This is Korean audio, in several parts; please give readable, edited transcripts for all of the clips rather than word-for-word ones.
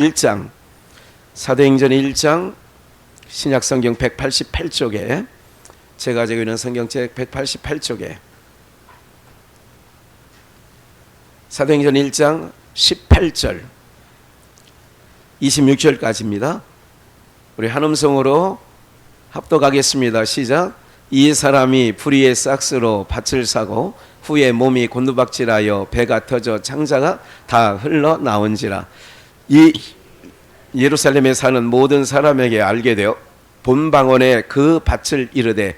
1장 사도행전 1장 신약성경 188쪽에 제가 가지고 있는 성경책 188쪽에 사도행전 1장 18절 26절까지입니다. 우리 한음성으로 합독하겠습니다. 시작. 이 사람이 불의의 싹스로 밭을 사고 후에 몸이 곤두박질하여 배가 터져 창자가 다 흘러나온지라. 이 예루살렘에 사는 모든 사람에게 알게 되어 본방언에 그 밭을 이르되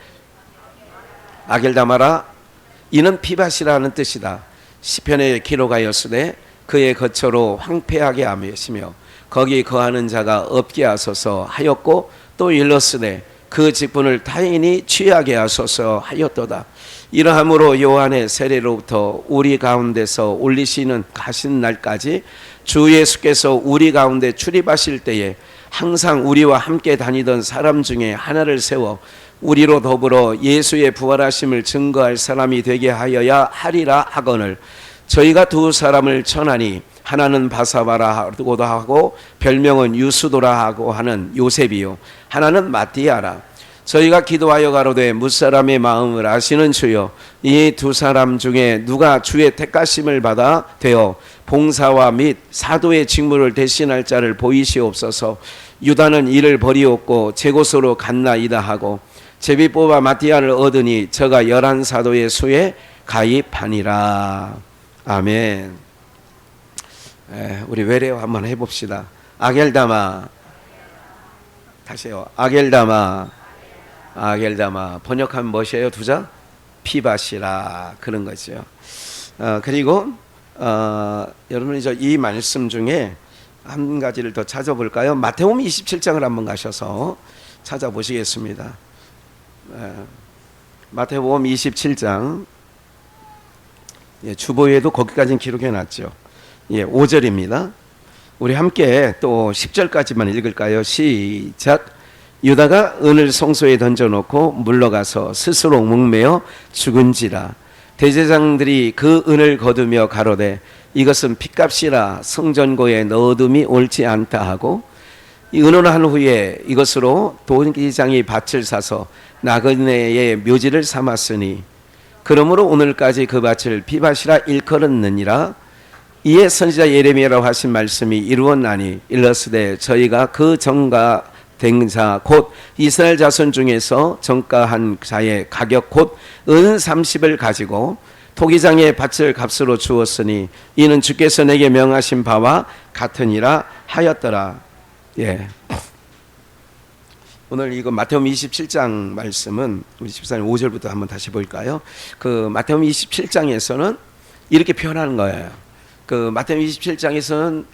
아겔다마라 이는 피밭이라는 뜻이다. 시편에 기록하였으되 그의 거처로 황폐하게 하시며 거기 거하는 자가 없게 하소서 하였고 또 일렀으되 그 직분을 타인이 취하게 하소서 하였도다. 이러함으로 요한의 세례로부터 우리 가운데서 올리시는 가신 날까지 주 예수께서 우리 가운데 출입하실 때에 항상 우리와 함께 다니던 사람 중에 하나를 세워 우리로 더불어 예수의 부활하심을 증거할 사람이 되게 하여야 하리라 하거늘 저희가 두 사람을 천하니 하나는 바사바라고도 하고 별명은 유수도라 하고 하는 요셉이요 하나는 마띠아라. 저희가 기도하여 가로되 무사람의 마음을 아시는 주여 이 두 사람 중에 누가 주의 택하심을 받아 되어 봉사와 및 사도의 직무를 대신할 자를 보이시옵소서. 유다는 이를 버리었고 제 곳으로 갔나이다 하고 제비 뽑아 마띠아를 얻으니 저가 11사도의 수에 가입하니라. 아멘. 우리 외래어 한번 해봅시다. 아겔다마. 다시요. 아겔다마. 아겔다마. 번역하면 무엇이에요? 두자? 피밭이라 그런 거죠. 그리고 여러분이 이 말씀 중에 한 가지를 더 찾아볼까요? 마태복음 27장을 한번 가셔서 찾아보시겠습니다. 마태복음 27장 주보에도 거기까지는 기록해놨죠. 5절입니다. 우리 함께 또 10절까지만 읽을까요? 시작. 유다가 은을 성소에 던져놓고 물러가서 스스로 목매어 죽은지라. 대제장들이 그 은을 거두며 가로되 이것은 핏값이라 성전고에 넣어둠이 옳지 않다 하고 의논한 후에 이것으로 도기장이 밭을 사서 나그네의 묘지를 삼았으니 그러므로 오늘까지 그 밭을 피밭이라 일컬었느니라. 이에 선지자 예레미야라고 하신 말씀이 이루었나니 일러스되 저희가 그 정가 된 자 곧 이스라엘 자손 중에서 정가한 자의 가격 곧 은 30을 가지고 토기장의 밭을 값으로 주었으니 이는 주께서 내게 명하신 바와 같으니라 하였더라. 오늘 이거 마태복음 27장 말씀은 우리 집사님 5절부터 한번 다시 볼까요? 그 마태복음 27장에서는 이렇게 표현하는 거예요. 그 마태복음 27장에서는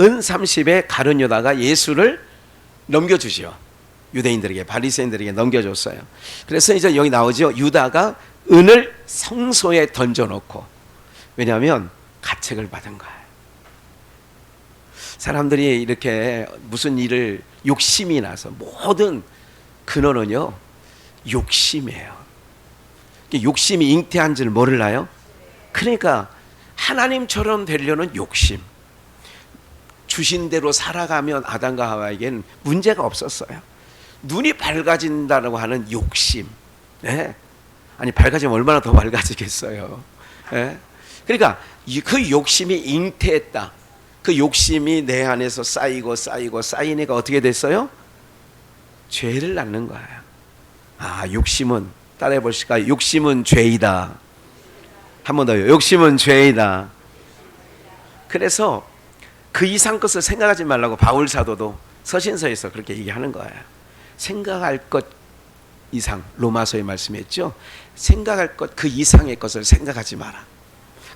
은 30에 가룟 유다가 예수를 넘겨주죠. 유대인들에게 바리새인들에게 넘겨줬어요. 그래서 이제 여기 나오죠. 유다가 은을 성소에 던져놓고 왜냐하면 가책을 받은 거예요. 사람들이 이렇게 무슨 일을 욕심이 나서 모든 근원은요 욕심이에요. 욕심이 잉태한 줄 모르나요? 그러니까 하나님처럼 되려는 욕심. 주신 대로 살아가면 아담과 하와에게는 문제가 없었어요. 눈이 밝아진다고 하는 욕심. 아니 밝아지면 얼마나 더 밝아지겠어요. 그러니까 그 욕심이 잉태했다. 그 욕심이 내 안에서 쌓이니까 어떻게 됐어요? 죄를 낳는 거예요. 욕심은 따라해 보실까요? 욕심은 죄이다. 한 번 더요. 욕심은 죄이다. 그래서 그 이상 것을 생각하지 말라고 바울 사도도 서신서에서 그렇게 얘기하는 거예요. 생각할 것 이상, 로마서의 말씀했죠. 생각할 것 그 이상의 것을 생각하지 마라.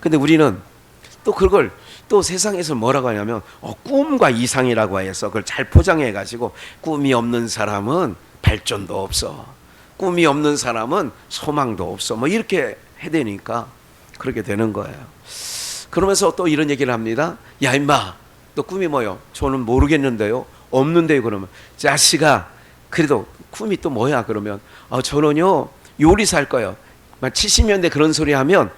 근데 우리는 또 그걸 또 세상에서 뭐라고 하냐면 꿈과 이상이라고 해서 그걸 잘 포장해 가지고 꿈이 없는 사람은 발전도 없어. 꿈이 없는 사람은 소망도 없어. 뭐 이렇게 해대니까 그렇게 되는 거예요. 그러면서 또 이런 얘기를 합니다. 야 임마 너 꿈이 뭐요? 저는 모르겠는데요. 없는데요. 그러면 자식아 그래도 꿈이 또 뭐야? 그러면 저는요 요리사 할 거예요. 70년대 그런 소리 하면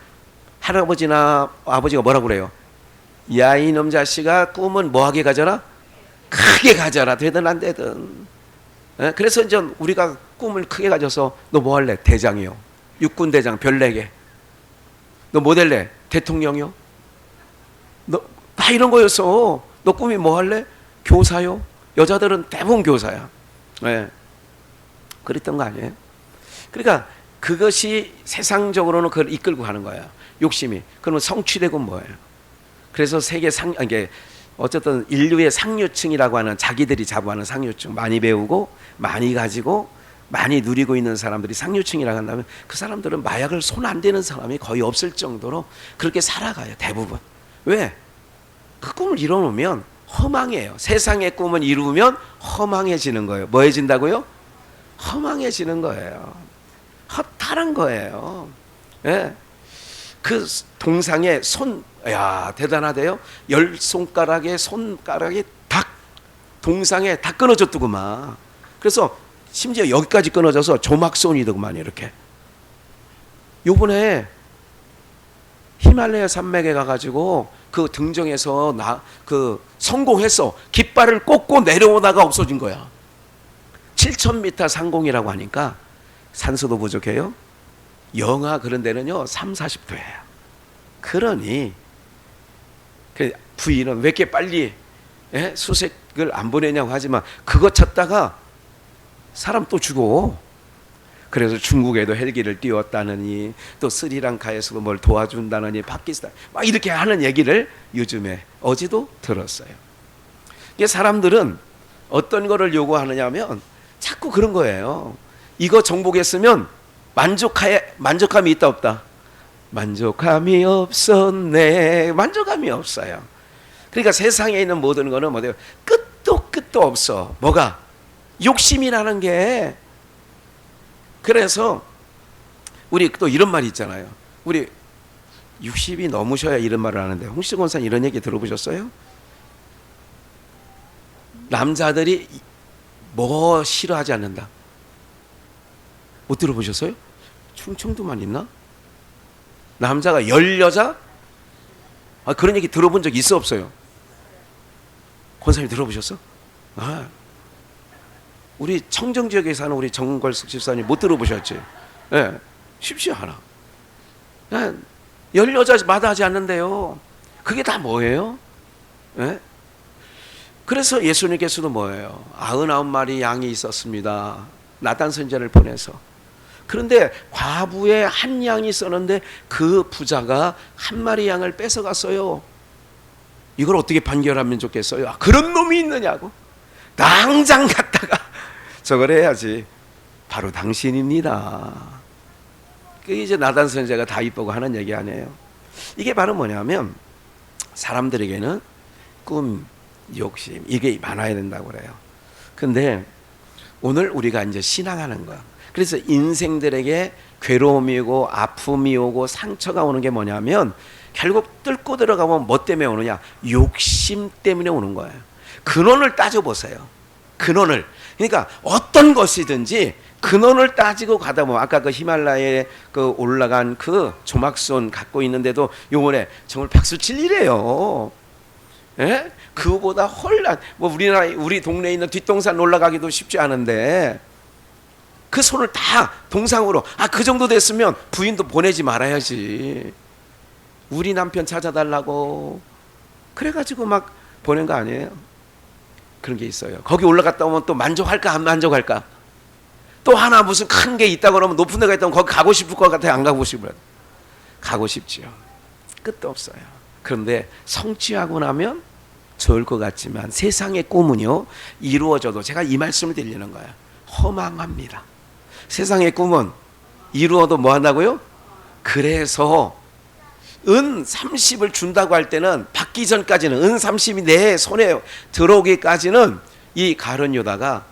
할아버지나 아버지가 뭐라고 그래요? 야 이놈 자식아 꿈은 뭐하게 가져라? 크게 가져라. 되든 안 되든. 그래서 이제 우리가 꿈을 크게 가져서 너 뭐 할래? 대장이요. 육군 대장 별 4개. 너 뭐 될래? 대통령이요. 너 다 이런 거였어. 너 꿈이 뭐 할래? 교사요. 여자들은 대부분 교사야. 그랬던 거 아니에요? 그러니까 그것이 세상적으로는 그걸 이끌고 가는 거야. 욕심이. 그러면 성취되고 뭐예요? 그래서 세계 이게 어쨌든 인류의 상류층이라고 하는 자기들이 자부하는 상류층, 많이 배우고 많이 가지고 많이 누리고 있는 사람들이 상류층이라고 한다면 그 사람들은 마약을 손 안 대는 사람이 거의 없을 정도로 그렇게 살아가요. 대부분. 왜? 그 꿈을 이뤄놓으면 허망해요. 세상의 꿈을 이루면 허망해지는 거예요. 뭐해진다고요? 허망해지는 거예요. 허탈한 거예요. 예. 그 동상에 야 대단하대요. 10손가락에 손가락이 동상에 다 끊어졌더구만. 그래서 심지어 여기까지 끊어져서 조막손이더구만 이렇게. 요번에 히말라야 산맥에 가가지고 그 등정에서 성공했어. 깃발을 꽂고 내려오다가 없어진 거야. 7,000m 상공이라고 하니까 산소도 부족해요. 영하 그런 데는요 3, 40도예요. 그러니 부인은 왜 이렇게 빨리 수색을 안 보내냐고 하지만 그거 찾다가 사람 또 죽어. 그래서 중국에도 헬기를 띄웠다느니 또 스리랑카에서도 뭘 도와준다느니 파키스탄 막 이렇게 하는 얘기를 요즘에 어제도 들었어요. 이게 사람들은 어떤 거를 요구하느냐 하면 자꾸 그런 거예요. 이거 정복했으면 만족함이 있다 없다? 만족함이 없었네. 만족감이 없어요. 그러니까 세상에 있는 모든 거는 뭐예요? 끝도 없어. 뭐가? 욕심이라는 게. 그래서 우리 또 이런 말이 있잖아요. 우리 60이 넘으셔야 이런 말을 하는데 홍시정 권사님 이런 얘기 들어보셨어요? 남자들이 뭐 싫어하지 않는다. 못 들어보셨어요? 충청도만 있나? 남자가 10여자? 그런 얘기 들어본 적 있어 없어요? 권사님 들어보셨어? 우리 청정지역에 사는 우리 정걸숙 집사님 못 들어보셨지? 쉽지 않아. 10여자 마다하지 않는데요. 그게 다 뭐예요? 그래서 예수님께서도 뭐예요? 99마리 양이 있었습니다. 나단 선지자를 보내서. 그런데 과부의 한 양이 있었는데 그 부자가 한 마리 양을 뺏어갔어요. 이걸 어떻게 판결하면 좋겠어요? 그런 놈이 있느냐고. 당장 갔다가 저걸 해야지. 바로 당신입니다. 그게 이제 나단 선지자가 다 이쁘고 하는 얘기 아니에요. 이게 바로 뭐냐면 사람들에게는 꿈, 욕심 이게 많아야 된다고 그래요. 근데 오늘 우리가 이제 신앙하는 거야. 그래서 인생들에게 괴로움이 고 아픔이 오고 상처가 오는 게 뭐냐면 결국 뚫고 들어가면 뭐 때문에 오느냐? 욕심 때문에 오는 거예요. 근원을 따져보세요. 근원을. 그러니까 어떤 것이든지 근원을 따지고 가다 보면 아까 그 히말라야에 그 올라간 그 조막손 갖고 있는데도 요번에 정말 박수 칠 일이에요. 예? 그거보다 훨씬 우리 동네에 있는 뒷동산 올라가기도 쉽지 않은데 그 손을 다 동상으로 그 정도 됐으면 부인도 보내지 말아야지. 우리 남편 찾아달라고 그래가지고 막 보낸 거 아니에요? 그런 게 있어요. 거기 올라갔다 오면 또 만족할까 안 만족할까? 또 하나 무슨 큰 게 있다 그러면 높은 데가 있다면 거기 가고 싶을 것 같아요? 안 가고 싶어요? 가고 싶지요. 끝도 없어요. 그런데 성취하고 나면 좋을 것 같지만 세상의 꿈은요 이루어져도 제가 이 말씀을 드리는 거예요. 허망합니다. 세상의 꿈은 이루어도 뭐 한다고요? 그래서 은 30을 준다고 할 때는 받기 전까지는 은 30이 내 손에 들어오기까지는 이 가룟 유다가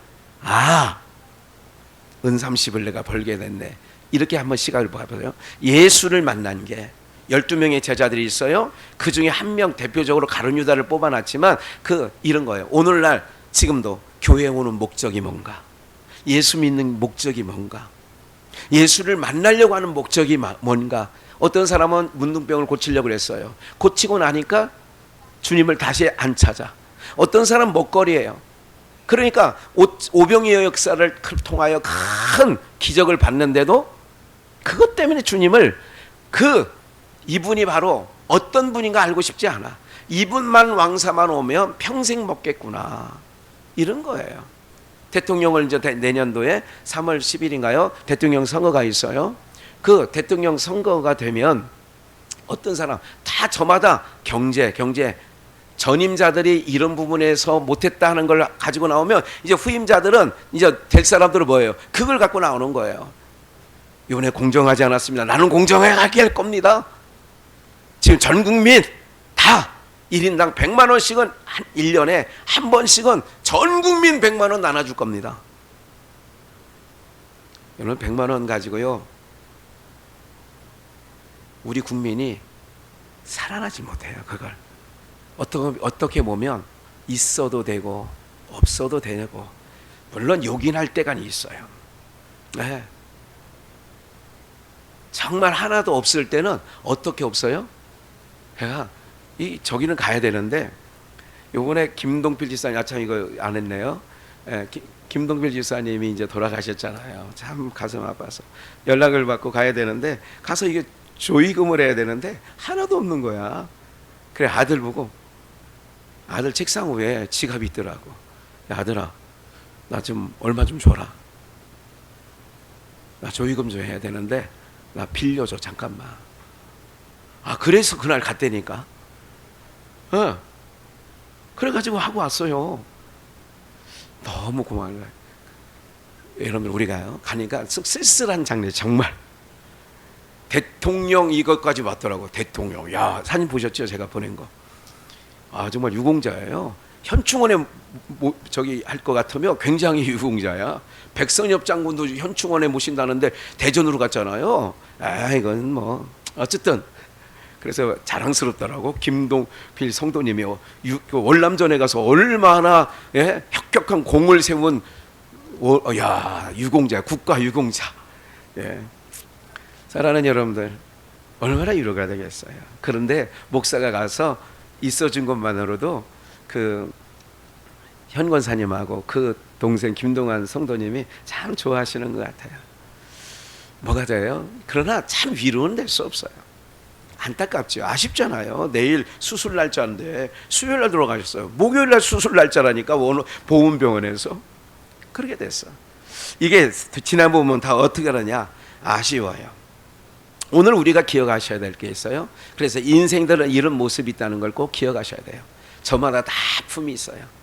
은 30을 내가 벌게 됐네. 이렇게 한번 시각을 봐보세요. 예수를 만난 게 12명의 제자들이 있어요. 그 중에 한 명 대표적으로 가룟 유다를 뽑아놨지만 이런 거예요. 오늘날 지금도 교회에 오는 목적이 뭔가? 예수 믿는 목적이 뭔가? 예수를 만나려고 하는 목적이 뭔가? 어떤 사람은 문둥병을 고치려고 했어요. 고치고 나니까 주님을 다시 안 찾아. 어떤 사람 먹거리예요. 그러니까 오병이어 역사를 통하여 큰 기적을 받는데도 그것 때문에 주님을 이분이 바로 어떤 분인가 알고 싶지 않아. 이분만 왕사만 오면 평생 먹겠구나, 이런 거예요. 대통령을 이제 내년도에 3월 10일인가요? 대통령 선거가 있어요. 그 대통령 선거가 되면 어떤 사람 다 저마다 경제 전임자들이 이런 부분에서 못했다 하는 걸 가지고 나오면 이제 후임자들은 이제 될 사람들은 뭐예요? 그걸 갖고 나오는 거예요. 이번에 공정하지 않았습니다. 나는 공정하게 할 겁니다. 지금 전 국민 다 1인당 100만 원씩은 1년에 한 번씩은 전 국민 100만 원 나눠줄 겁니다. 여러분 100만 원 가지고요, 우리 국민이 살아나지 못해요. 그걸 어떻게 보면 있어도 되고 없어도 되고, 물론 요긴할 때가 있어요. 네. 정말 하나도 없을 때는 어떻게 없어요? 제가 저기는 가야 되는데, 요번에 김동필 지사님, 참 이거 안 했네요. 예, 김동필 지사님이 이제 돌아가셨잖아요. 참 가슴 아파서 연락을 받고 가야 되는데, 가서 이게 조의금을 해야 되는데 하나도 없는 거야. 그래 아들 보고, 아들 책상 위에 지갑이 있더라고. 야, 아들아, 나 좀 얼마 좀 줘라. 나 조의금 좀 해야 되는데 나 빌려줘 잠깐만. 아, 그래서 그날 갔다니까. 그래가지고 하고 왔어요. 너무 고마워요. 여러분, 우리가요 가니까 쓸쓸한 장면, 정말 대통령 이것까지 왔더라고. 대통령, 야, 사진 보셨죠? 제가 보낸 거. 아, 정말 유공자예요. 현충원에 저기 할 것 같으면 굉장히 유공자야. 백선엽 장군도 현충원에 모신다는데 대전으로 갔잖아요. 아, 이건 뭐 어쨌든 그래서 자랑스럽더라고. 김동필 성도님이 월남전에 가서 얼마나 혁혁한 공을 세운 유공자, 국가 유공자. 예. 사랑하는 여러분들, 얼마나 위로가 되겠어요. 그런데 목사가 가서 있어준 것만으로도 그 현 권사님하고 그 동생 김동환 성도님이 참 좋아하시는 것 같아요. 뭐가 돼요? 그러나 참 위로는 될 수 없어요. 안타깝죠. 아쉽잖아요. 내일 수술 날짜인데 수요일 날 돌아가셨어요. 목요일 날 수술 날짜라니까, 보훈병원에서. 그렇게 됐어. 이게 지난 보면 다 어떻게 하느냐, 아쉬워요. 오늘 우리가 기억하셔야 될 게 있어요. 그래서 인생들은 이런 모습이 있다는 걸 꼭 기억하셔야 돼요. 저마다 다 아픔이 있어요.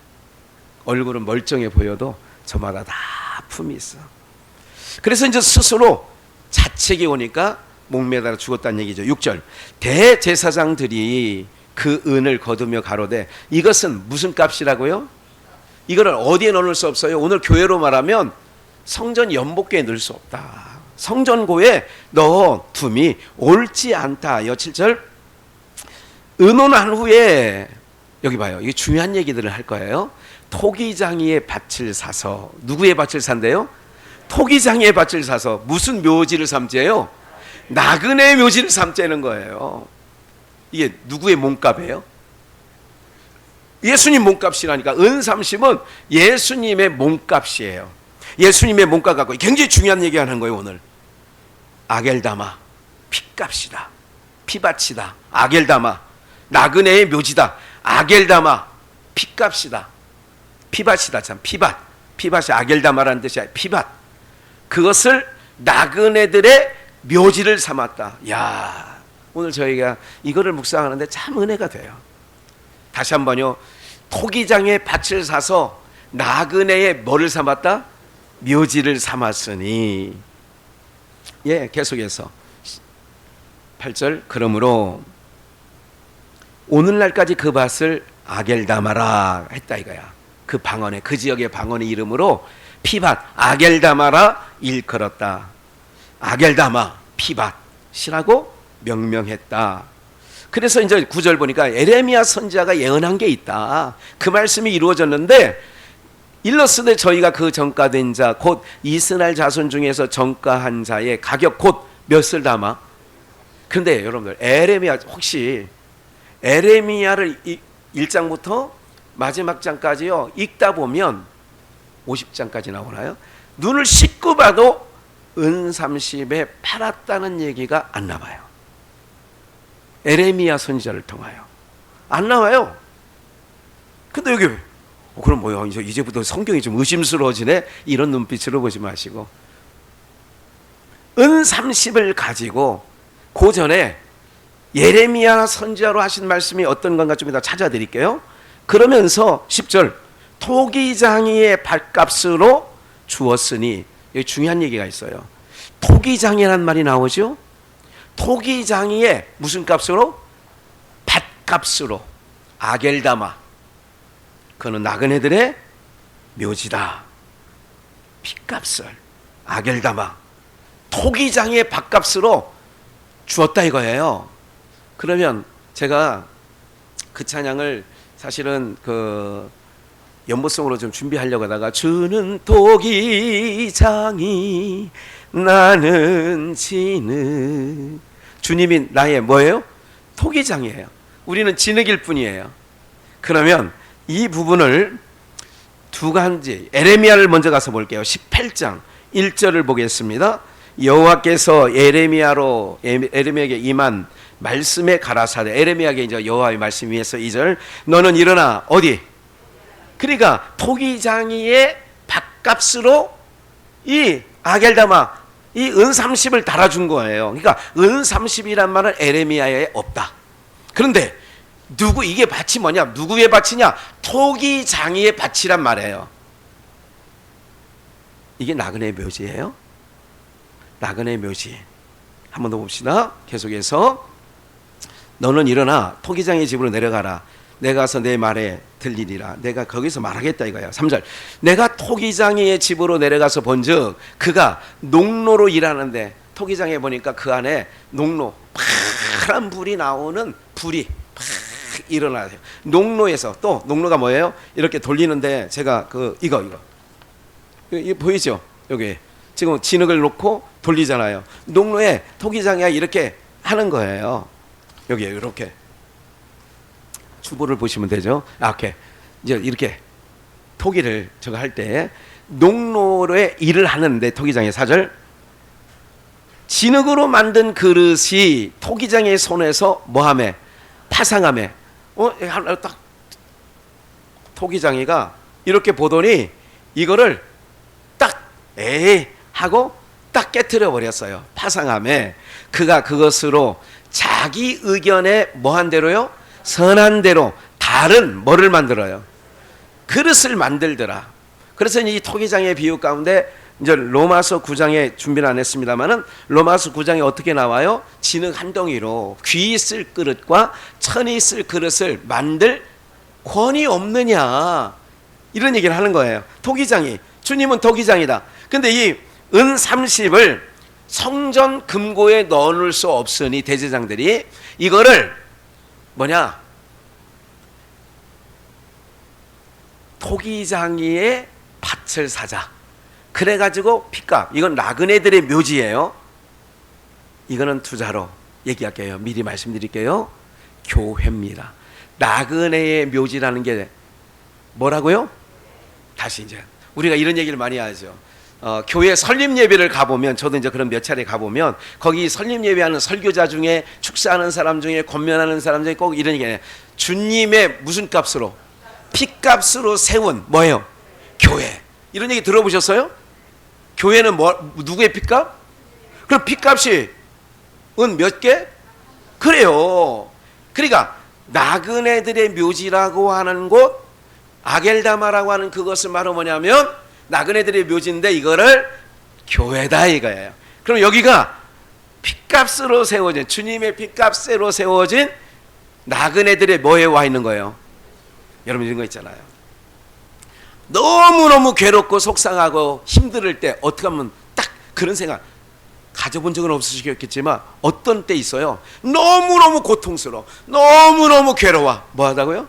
얼굴은 멀쩡해 보여도 저마다 다 아픔이 있어. 그래서 이제 스스로 자책이 오니까 목매달아 죽었다는 얘기죠. 6절, 대제사장들이 그 은을 거두며 가로되, 이것은 무슨 값이라고요? 이거를 어디에 넣을 수 없어요. 오늘 교회로 말하면 성전 연복궤에 넣을 수 없다. 성전고에 넣어 둠이 옳지 않다. 7절, 의논한 후에, 여기 봐요, 이게 중요한 얘기들을 할 거예요. 토기장이의 밭을 사서, 누구의 밭을 산대요? 토기장이의 밭을 사서 무슨 묘지를 삼재요? 나그네의 묘지를 삼재는 거예요. 이게 누구의 몸값이에요? 예수님 몸값이라니까. 은삼십은 예수님의 몸값이에요. 예수님의 몸값 갖고 굉장히 중요한 얘기 하는 거예요. 오늘 아겔다마, 피값이다, 피밭이다. 아겔다마, 나그네의 묘지다. 아겔다마, 피값이다, 피밭이다. 참, 피밭이 아겔다마라는 뜻이야. 피밭, 그것을 나그네들의 묘지를 삼았다. 야, 오늘 저희가 이거를 묵상하는데 참 은혜가 돼요. 다시 한번요. 토기장의 밭을 사서 나그네의 뭐를 삼았다? 묘지를 삼았으니. 예, 계속해서 8절, 그러므로 오늘날까지 그 밭을 아겔다마라 했다 이거야. 그 방언의, 그 지역의 방언의 이름으로 피밭 아겔다마라 일컬었다. 아겔다마, 피밭이라고 명명했다. 그래서 이제 9절 보니까 에레미야 선지자가 예언한 게 있다. 그 말씀이 이루어졌는데, 일러스되 저희가 그 전가된 자 곧 이스라엘 자손 중에서 전가한 자의 가격 곧 몇을 담아. 그런데 여러분들, 에레미야, 혹시 에레미야를 1장부터 마지막 장까지요 읽다 보면 50장까지 나오나요? 눈을 씻고 봐도 은 30에 팔았다는 얘기가 안 나와요. 에레미야 선지자를 통하여 안 나와요. 근데 여기 그럼 뭐야, 이제부터 성경이 좀 의심스러워지네, 이런 눈빛으로 보지 마시고 은 30을 가지고 그 전에 예레미야 선지자로 하신 말씀이 어떤 건가 좀 이따 찾아드릴게요. 그러면서 10절 토기장이의 밭값으로 주었으니, 여기 중요한 얘기가 있어요. 토기장이라는 말이 나오죠. 토기장이의 무슨 값으로? 밭값으로. 아겔다마, 그는 나그네들의 묘지다. 핏값을 아겔다마, 토기장의 밭값으로 주었다 이거예요. 그러면 제가 그 찬양을 사실은 그 연보성으로 좀 준비하려고 하다가, 주는 토기장이 나는 진흙, 주님이 나의 뭐예요? 토기장이에요. 우리는 진흙일 뿐이에요. 그러면 이 부분을 두 가지, 에레미야를 먼저 가서 볼게요. 18장 1절을 보겠습니다. 여호와께서 에레미야에게 임한 말씀에 가라사대, 에레미야에게 이제 여호와의 말씀 위에서 2절, 너는 일어나 어디? 그러니까 토기장이의 밭값으로 이 아겔다마, 이 은 30을 달아준 거예요. 그러니까 은 30이란 말은 에레미야에 없다. 그런데 이게 밭이 뭐냐? 누구의 밭이냐? 토기장이의 밭이란 말이에요. 이게 나그네 묘지예요. 나그네 묘지. 한 번 더 봅시다. 계속해서 너는 일어나 토기장의 집으로 내려가라. 내가 가서 내 말에 들리리라. 내가 거기서 말하겠다 이거야. 3절 내가 토기장의 집으로 내려가서 본즉 그가 농로로 일하는데, 토기장에 보니까 그 안에 농로, 파란 불이 나오는 불이 팍 일어나요. 농로에서, 또 농로가 뭐예요? 이렇게 돌리는데, 제가 이거 보이죠? 여기 지금 진흙을 놓고 돌리잖아요. 농로에 토기장이야 이렇게 하는 거예요. 여기 이렇게 주보를 보시면 되죠. 오케이. 이제 이렇게 토기를 저거 할 때 농로에 일을 하는데, 토기장의 4절 진흙으로 만든 그릇이 토기장의 손에서 뭐하매? 파상하매. 딱 토기장이가 이렇게 보더니 이거를 딱 하고 딱 깨트려 버렸어요. 파상하매. 그가 그것으로 자기 의견에 뭐한 대로요? 선한 대로 다른 뭐를 만들어요? 그릇을 만들더라. 그래서 이 토기장의 비유 가운데 이제 로마서 9장에 준비는 안 했습니다만은, 로마서 9장에 어떻게 나와요? 진흙 한 덩이로 귀 있을 그릇과 천이 있을 그릇을 만들 권이 없느냐, 이런 얘기를 하는 거예요. 토기장이, 주님은 토기장이다. 근데 이 은 30을 성전 금고에 넣어놓을 수 없으니 대제사장들이 이거를 뭐냐? 토기장이의 밭을 사자. 그래가지고 핏값, 이건 나그네들의 묘지예요. 이거는 투자로 얘기할게요. 미리 말씀드릴게요. 교회입니다. 나그네의 묘지라는 게 뭐라고요? 다시 이제 우리가 이런 얘기를 많이 하죠. 교회 설립 예배를 가보면, 저도 이제 그런 몇 차례 가보면, 거기 설립 예배하는 설교자 중에, 축사하는 사람 중에, 권면하는 사람 중에 꼭 이런 얘기해요. 주님의 무슨 값으로? 핏값으로 세운 뭐예요? 교회. 이런 얘기 들어보셨어요? 교회는 누구의 핏값? 그럼 핏값이 은 몇 개? 그래요. 그러니까 나그네들의 묘지라고 하는 곳, 아겔다마라고 하는 그것은 바로 뭐냐면 나그네들의 묘지인데, 이거를 교회다 이거예요. 그럼 여기가 핏값으로 세워진, 주님의 핏값으로 세워진 나그네들의 뭐에 와 있는 거예요? 여러분 이런 거 있잖아요. 너무너무 괴롭고 속상하고 힘들 때 어떻게 하면 딱 그런 생각 가져본 적은 없으시겠지만, 어떤 때 있어요. 너무너무 고통스러워, 너무너무 괴로워. 뭐 하다고요?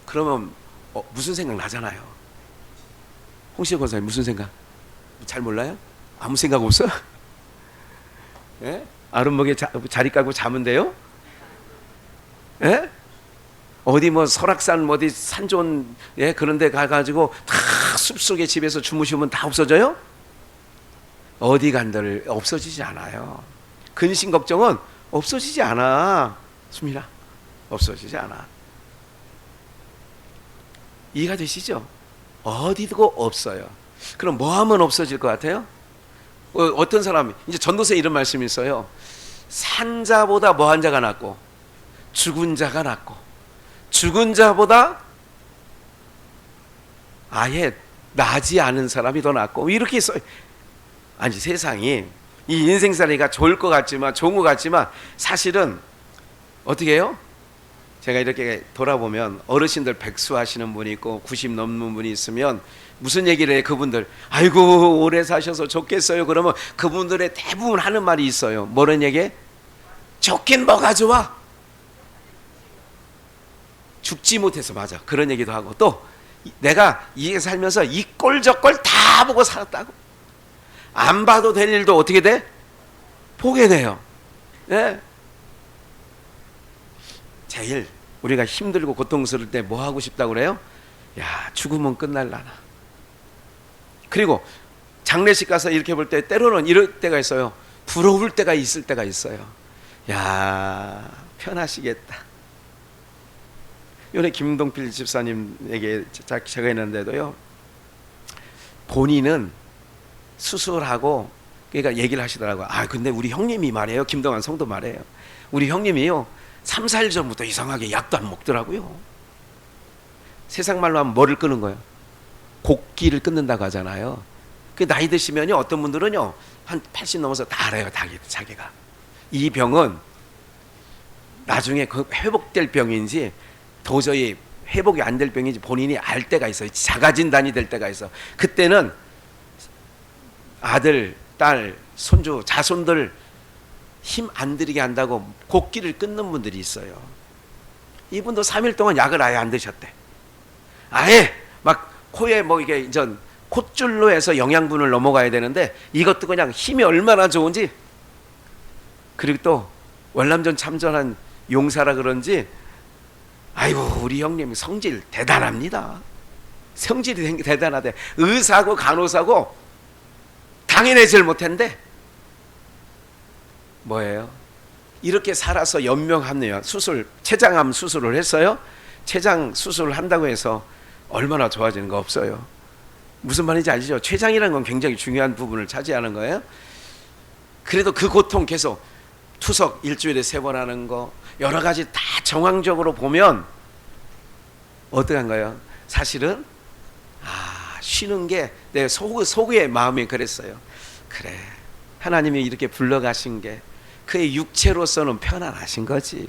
그러면 무슨 생각 나잖아요. 홍시 권사님 무슨 생각? 잘 몰라요? 아무 생각 없어? 예? 아름목에 자리 깔고 자면 돼요? 예? 어디 뭐 설악산 어디 산 좋은 그런 데 가가지고 다 숲속에 집에서 주무시면 다 없어져요? 어디 간들 없어지지 않아요. 근심 걱정은 없어지지 않아. 수민아, 없어지지 않아. 이해가 되시죠? 어디도 없어요. 그럼 뭐 하면 없어질 것 같아요? 어떤 사람이 이제 전도서에 이런 말씀이 있어요. 산 자보다 뭐한 자가 낫고 죽은 자가 낫고 죽은 자보다 아예 나지 않은 사람이 더 낫고 이렇게 써요. 아니 세상이 이 인생살이가 좋을 것 같지만 좋은 것 같지만 사실은 어떻게 해요? 제가 이렇게 돌아보면 어르신들 백수하시는 분이 있고 90 넘는 분이 있으면 무슨 얘기를 해? 그분들 아이고 오래 사셔서 좋겠어요. 그러면 그분들의 대부분 하는 말이 있어요. 뭐라는 얘기? 좋긴 뭐가 좋아? 죽지 못해서. 맞아, 그런 얘기도 하고 또 내가 이게 살면서 이 꼴 저 꼴 다 보고 살았다고. 안 봐도 될 일도 어떻게 돼? 보게 돼요. 예? 제일 우리가 힘들고 고통스러울 때 뭐 하고 싶다고 그래요? 야, 죽으면 끝날라나. 그리고 장례식 가서 이렇게 볼 때 때로는 이럴 때가 있어요. 부러울 때가 있을 때가 있어요. 야, 편하시겠다. 요번에 김동필 집사님에게 제가 했는데도요, 본인은 수술하고 그러니까 얘기를 하시더라고요. 아, 근데 우리 형님이 말해요. 김동환 성도 말해요. 우리 형님이요 3, 4일 전부터 이상하게 약도 안 먹더라고요. 세상 말로 하면 뭐를 끊은 거예요? 곡기를 끊는다고 하잖아요. 그 나이 드시면요 어떤 분들은요 한 80 넘어서 다 알아요. 자기가 이 병은 나중에 그 회복될 병인지 도저히 회복이 안 될 병인지 본인이 알 때가 있어요. 자가진단이 될 때가 있어. 그때는 아들, 딸, 손주, 자손들 힘 안 들이게 한다고 곡기를 끊는 분들이 있어요. 이분도 3일 동안 약을 아예 안 드셨대. 아예 막 코에 뭐 이게 이전 콧줄로 해서 영양분을 넘어가야 되는데 이것도 그냥 힘이 얼마나 좋은지. 그리고 또 월남전 참전한 용사라 그런지 아이고 우리 형님 성질 대단합니다. 성질이 대단하대. 의사고 간호사고 당해내질 못했는데 뭐예요? 이렇게 살아서 연명합니다. 수술, 췌장암 수술을 했어요. 췌장 수술을 한다고 해서 얼마나 좋아지는 거 없어요. 무슨 말인지 아시죠? 췌장이라는 건 굉장히 중요한 부분을 차지하는 거예요. 그래도 그 고통 계속 투석 일주일에 3번 하는 거 여러 가지 다 정황적으로 보면 어떡한가요? 사실은 쉬는 게 내 속의 마음이 그랬어요. 그래, 하나님이 이렇게 불러가신 게 그의 육체로서는 편안하신 거지.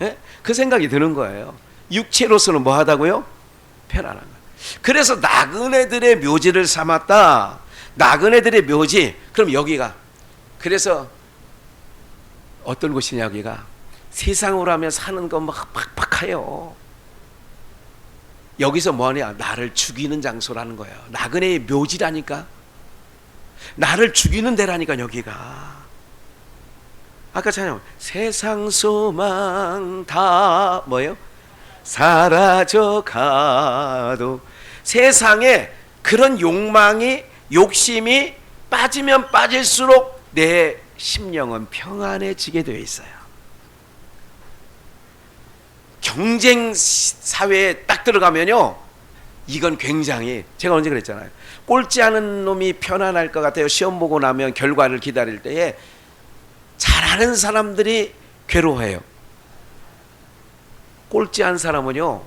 예? 그 생각이 드는 거예요. 육체로서는 뭐 하다고요? 편안한 거. 그래서 나그네들의 묘지를 삼았다. 나그네들의 묘지. 그럼 여기가 그래서 어떤 곳이냐? 여기가 세상으로 하면 사는 거 막 팍팍해요. 여기서 뭐하냐? 나를 죽이는 장소라는 거예요. 나그네의 묘지라니까. 나를 죽이는 데라니까 여기가. 아까 찬양 세상 소망 다 뭐예요? 사라져가도. 세상에 그런 욕망이 욕심이 빠지면 빠질수록 내 심령은 평안해지게 되어 있어요. 경쟁 사회에 딱 들어가면요 이건 굉장히, 제가 언제 그랬잖아요. 꼴찌 하는 놈이 편안할 것 같아요. 시험 보고 나면 결과를 기다릴 때에 잘하는 사람들이 괴로워해요. 꼴찌 한 사람은요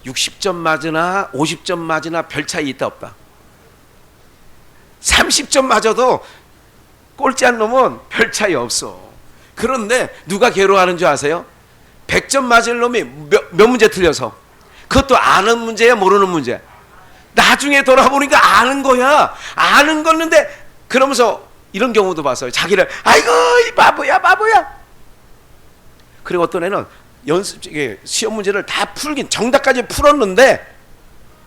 60점 맞으나 50점 맞으나 별 차이 있다 없다. 30점 맞아도 꼴찌 한 놈은 별 차이 없어. 그런데 누가 괴로워하는 줄 아세요? 100점 맞을 놈이 몇 문제 틀려서. 그것도 아는 문제야 모르는 문제. 나중에 돌아보니까 아는 거야. 아는 건데 그러면서 이런 경우도 봤어요. 자기를 아이고 이 바보야 바보야. 그리고 어떤 애는 시험 문제를 다 풀긴 정답까지 풀었는데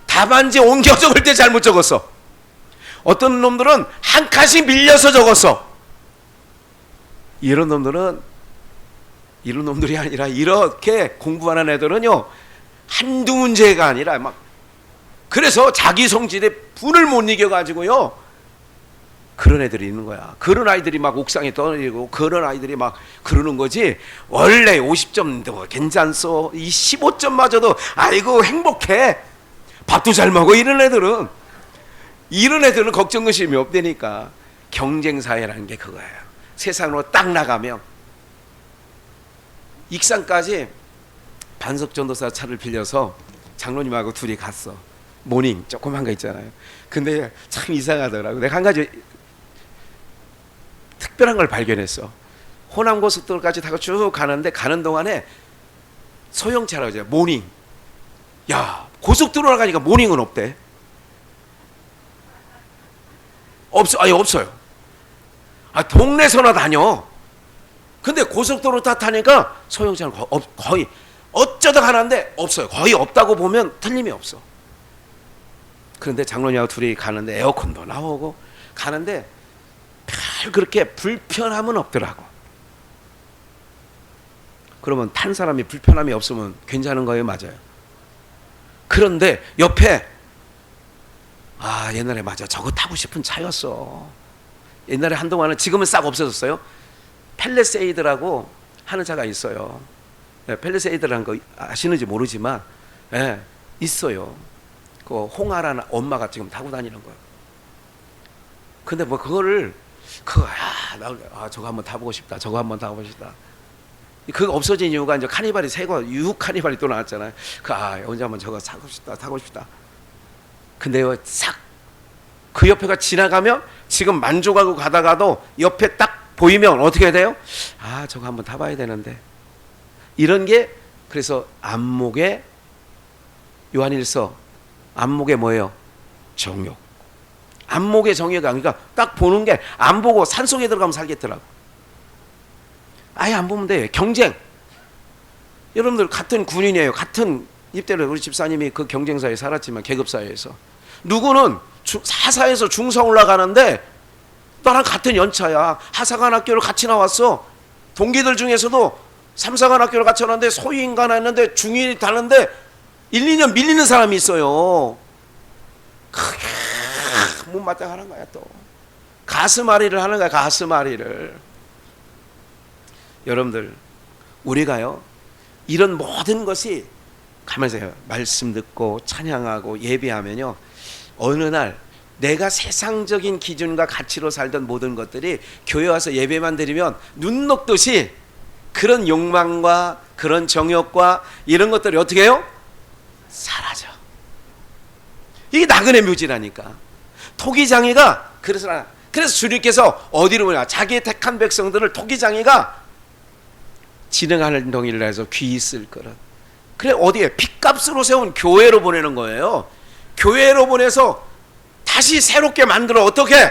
답안지 옮겨 적을 때 잘못 적었어. 어떤 놈들은 한 칸씩 밀려서 적었어. 이런 놈들은 이런 놈들이 아니라 이렇게 공부하는 애들은요 한두 문제가 아니라 막 그래서 자기 성질에 분을 못 이겨가지고요 그런 애들이 있는 거야. 그런 아이들이 막 옥상에 떠내리고 그런 아이들이 막 그러는 거지. 원래 50점도 괜찮소. 이 15점마저도 아이고 행복해. 밥도 잘 먹어. 이런 애들은 걱정 의심이 없다니까. 경쟁사회라는 게 그거예요. 세상으로 딱 나가면 익산까지 반석 전도사 차를 빌려서 장로님하고 둘이 갔어. 모닝 조그만 거 있잖아요. 근데 참 이상하더라고. 내가 한 가지 특별한 걸 발견했어. 호남고속도로까지 타고 쭉 가는데 가는 동안에 소형차라고 하죠. 모닝. 야, 고속도로 가니까 모닝은 없대. 아니 없어요. 동네서나 다녀. 근데 고속도로 다 타니까 소형차는 거의 어쩌다 가는데 없어요. 거의 없다고 보면 틀림이 없어. 그런데 장로님하고 둘이 가는데 에어컨도 나오고 가는데 별 그렇게 불편함은 없더라고. 그러면 탄 사람이 불편함이 없으면 괜찮은 거예요? 맞아요. 그런데 옆에 옛날에 맞아 저거 타고 싶은 차였어. 옛날에 한동안은 지금은 싹 없어졌어요. 펠리세이드라고 하는 차가 있어요. 펠리세이드라는 거 아시는지 모르지만 있어요. 그 홍아라는 엄마가 지금 타고 다니는 거예요. 근데 뭐 그거를 저거 한번 타보고 싶다. 저거 한번 타보고 싶다. 그거 없어진 이유가 이제 카니발이 새거 유혹 카니발이 또 나왔잖아요. 언제 한번 저거 타고 싶다. 근데요, 그 옆에가 지나가면 지금 만족하고 가다가도 옆에 딱 보이면 어떻게 돼요? 저거 한번 타봐야 되는데. 이런 게 그래서 안목의 요한일서 안목의 뭐예요? 정욕. 안목의 정욕이 그러니까 딱 보는 게 안 보고 산속에 들어가면 살겠더라고. 아예 안 보면 돼. 경쟁. 여러분들 같은 군인이에요. 같은 입대를 우리 집사님이 그 경쟁사에 살았지만 계급사회에서 누구는 사사에서 중사 올라가는데 나랑 같은 연차야. 하사관 학교를 같이 나왔어. 동기들 중에서도 3사관 학교를 같이 나왔는데 소위인관 했는데 중위 다는데 1, 2년 밀리는 사람이 있어요. 크게 못마땅하는 거야. 또 가슴앓이를 하는 거야. 가슴앓이를. 여러분들 우리가요 이런 모든 것이 가만히 있어요. 말씀 듣고 찬양하고 예배하면요 어느 날 내가 세상적인 기준과 가치로 살던 모든 것들이 교회 와서 예배만 드리면 눈 녹듯이 그런 욕망과 그런 정욕과 이런 것들이 어떻게 해요? 사라져. 이게 나그네 묘지라니까. 토기장이가 그래서 주님께서 어디로 보냐 자기의 택한 백성들을 토기장이가 진행하는 동의를 해서 귀 있을 거라. 그래 어디에 핏값으로 세운 교회로 보내는 거예요. 교회로 보내서 다시 새롭게 만들어. 어떻게?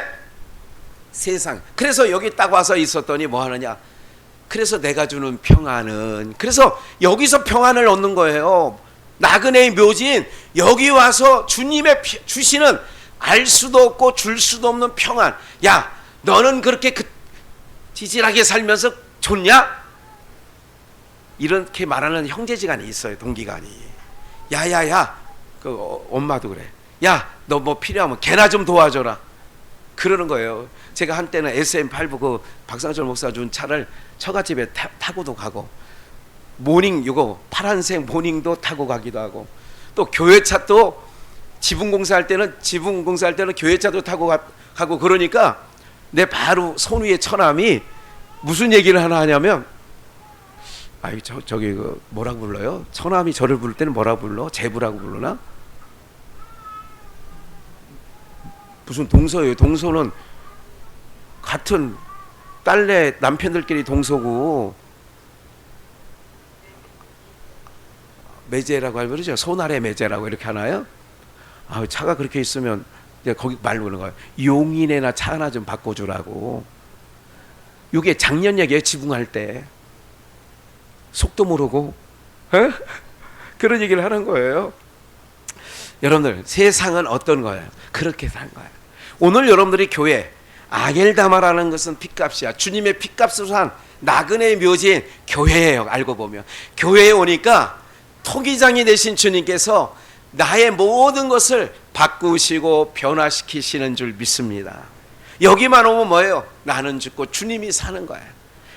세상. 그래서 여기 딱 와서 있었더니 뭐 하느냐. 그래서 내가 주는 평안은 그래서 여기서 평안을 얻는 거예요. 나그네의 묘지인 여기 와서 주님의 주시는 알 수도 없고 줄 수도 없는 평안. 야 너는 그렇게 지질하게 살면서 좋냐? 이렇게 말하는 형제지간이 있어요. 동기간이. 야야야 그 엄마도 그래. 야 너 뭐 필요하면 걔나 좀 도와줘라. 그러는 거예요. 제가 한때는 SM8부 그 박상철 목사 준 차를 처갓집에 타고도 가고 모닝 이거 파란색 모닝도 타고 가기도 하고 또 교회차 또 지붕공사할 때는 교회차도 타고 가고 그러니까 내 바로 손 위에 처남이 무슨 얘기를 하나 하냐면 저기 그 뭐라고 불러요? 처남이 저를 부를 때는 뭐라고 불러? 제부라고 부르나? 무슨 동서예요. 동서는 같은 딸내 남편들끼리 동서고 매제라고 하면 그러죠. 손아래 매제라고 이렇게 하나요? 차가 그렇게 있으면 거기 말로 그러는 거예요. 용인에나 차 하나 좀 바꿔주라고. 이게 작년 얘기예요. 지붕할 때 속도 모르고 그런 얘기를 하는 거예요. 여러분들 세상은 어떤 거예요? 그렇게 산 거예요. 오늘 여러분들이 교회 아겔다마라는 것은 핏값이야. 주님의 핏값으로 산 나그네의 묘지인 교회예요. 알고 보면 교회에 오니까 토기장이 되신 주님께서 나의 모든 것을 바꾸시고 변화시키시는 줄 믿습니다. 여기만 오면 뭐예요? 나는 죽고 주님이 사는 거예요.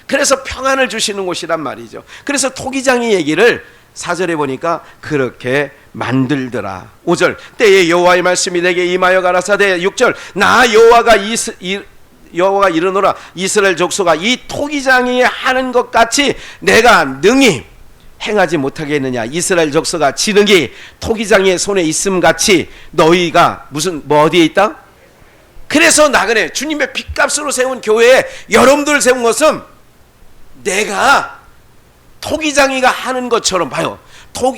그래서 평안을 주시는 곳이란 말이죠. 그래서 토기장의 얘기를 4절에 보니까 그렇게 만들더라. 5절 때에 여호와의 말씀이 내게 임하여 가라사대. 6절 나 여호와가 이르노라 이스라엘 족속아 이 토기장이 하는 것 같이 내가 능히 행하지 못하겠느냐. 이스라엘 족속아 지능이 토기장의 손에 있음 같이 너희가 뭐 어디에 있다? 그래서 나그네 주님의 핏값으로 세운 교회에 여러분들 세운 것은 내가 토기장이가 하는 것처럼 봐요.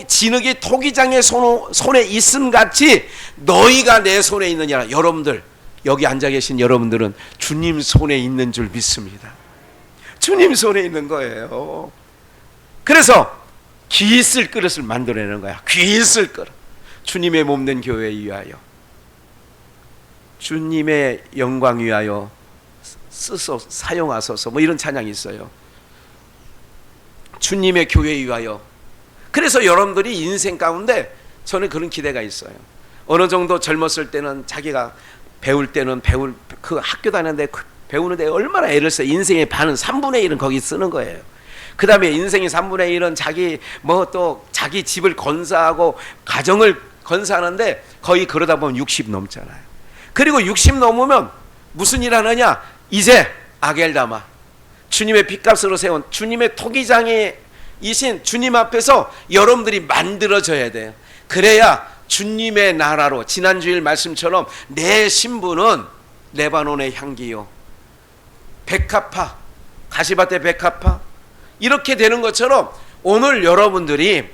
진흙이 토기장의 손에 있음 같이 너희가 내 손에 있느냐. 여러분들 여기 앉아 계신 여러분들은 주님 손에 있는 줄 믿습니다. 주님 손에 있는 거예요. 그래서 귀 있을 그릇을 만들어내는 거야. 귀 있을 그릇. 주님의 몸된 교회에 위하여 주님의 영광 위하여 사용하소서 뭐 이런 찬양이 있어요. 주님의 교회에 위하여. 그래서 여러분들이 인생 가운데 저는 그런 기대가 있어요. 어느 정도 젊었을 때는 자기가 배울 때는 그 학교 다니는데 배우는데 얼마나 애를 써요. 인생의 반은 3분의 1은 거기 쓰는 거예요. 그 다음에 인생의 3분의 1은 자기 집을 건사하고 가정을 건사하는데 거의 그러다 보면 60 넘잖아요. 그리고 60 넘으면 무슨 일 하느냐. 이제 아겔다마 주님의 핏값으로 세운 주님의 토기장이신 주님 앞에서 여러분들이 만들어져야 돼요. 그래야 주님의 나라로 지난주일 말씀처럼 내 신분은 레바논의 향기요 백합화 가시밭의 백합화 이렇게 되는 것처럼 오늘 여러분들이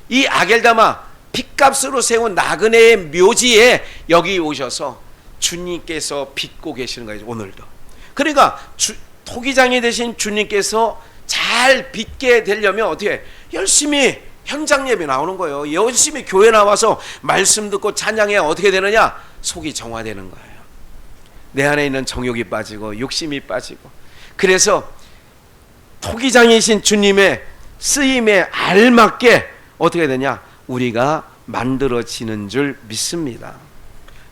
이 아겔다마 핏값으로 세운 나그네의 묘지에 여기 오셔서 주님께서 빚고 계시는 거예요. 오늘도. 그러니까 토기장이 되신 주님께서 잘 빚게 되려면 어떻게 열심히 현장 예배 나오는 거예요. 열심히 교회 나와서 말씀 듣고 찬양해. 어떻게 되느냐? 속이 정화되는 거예요. 내 안에 있는 정욕이 빠지고 욕심이 빠지고. 그래서 토기장이신 주님의 쓰임에 알맞게 어떻게 되냐? 우리가 만들어지는 줄 믿습니다.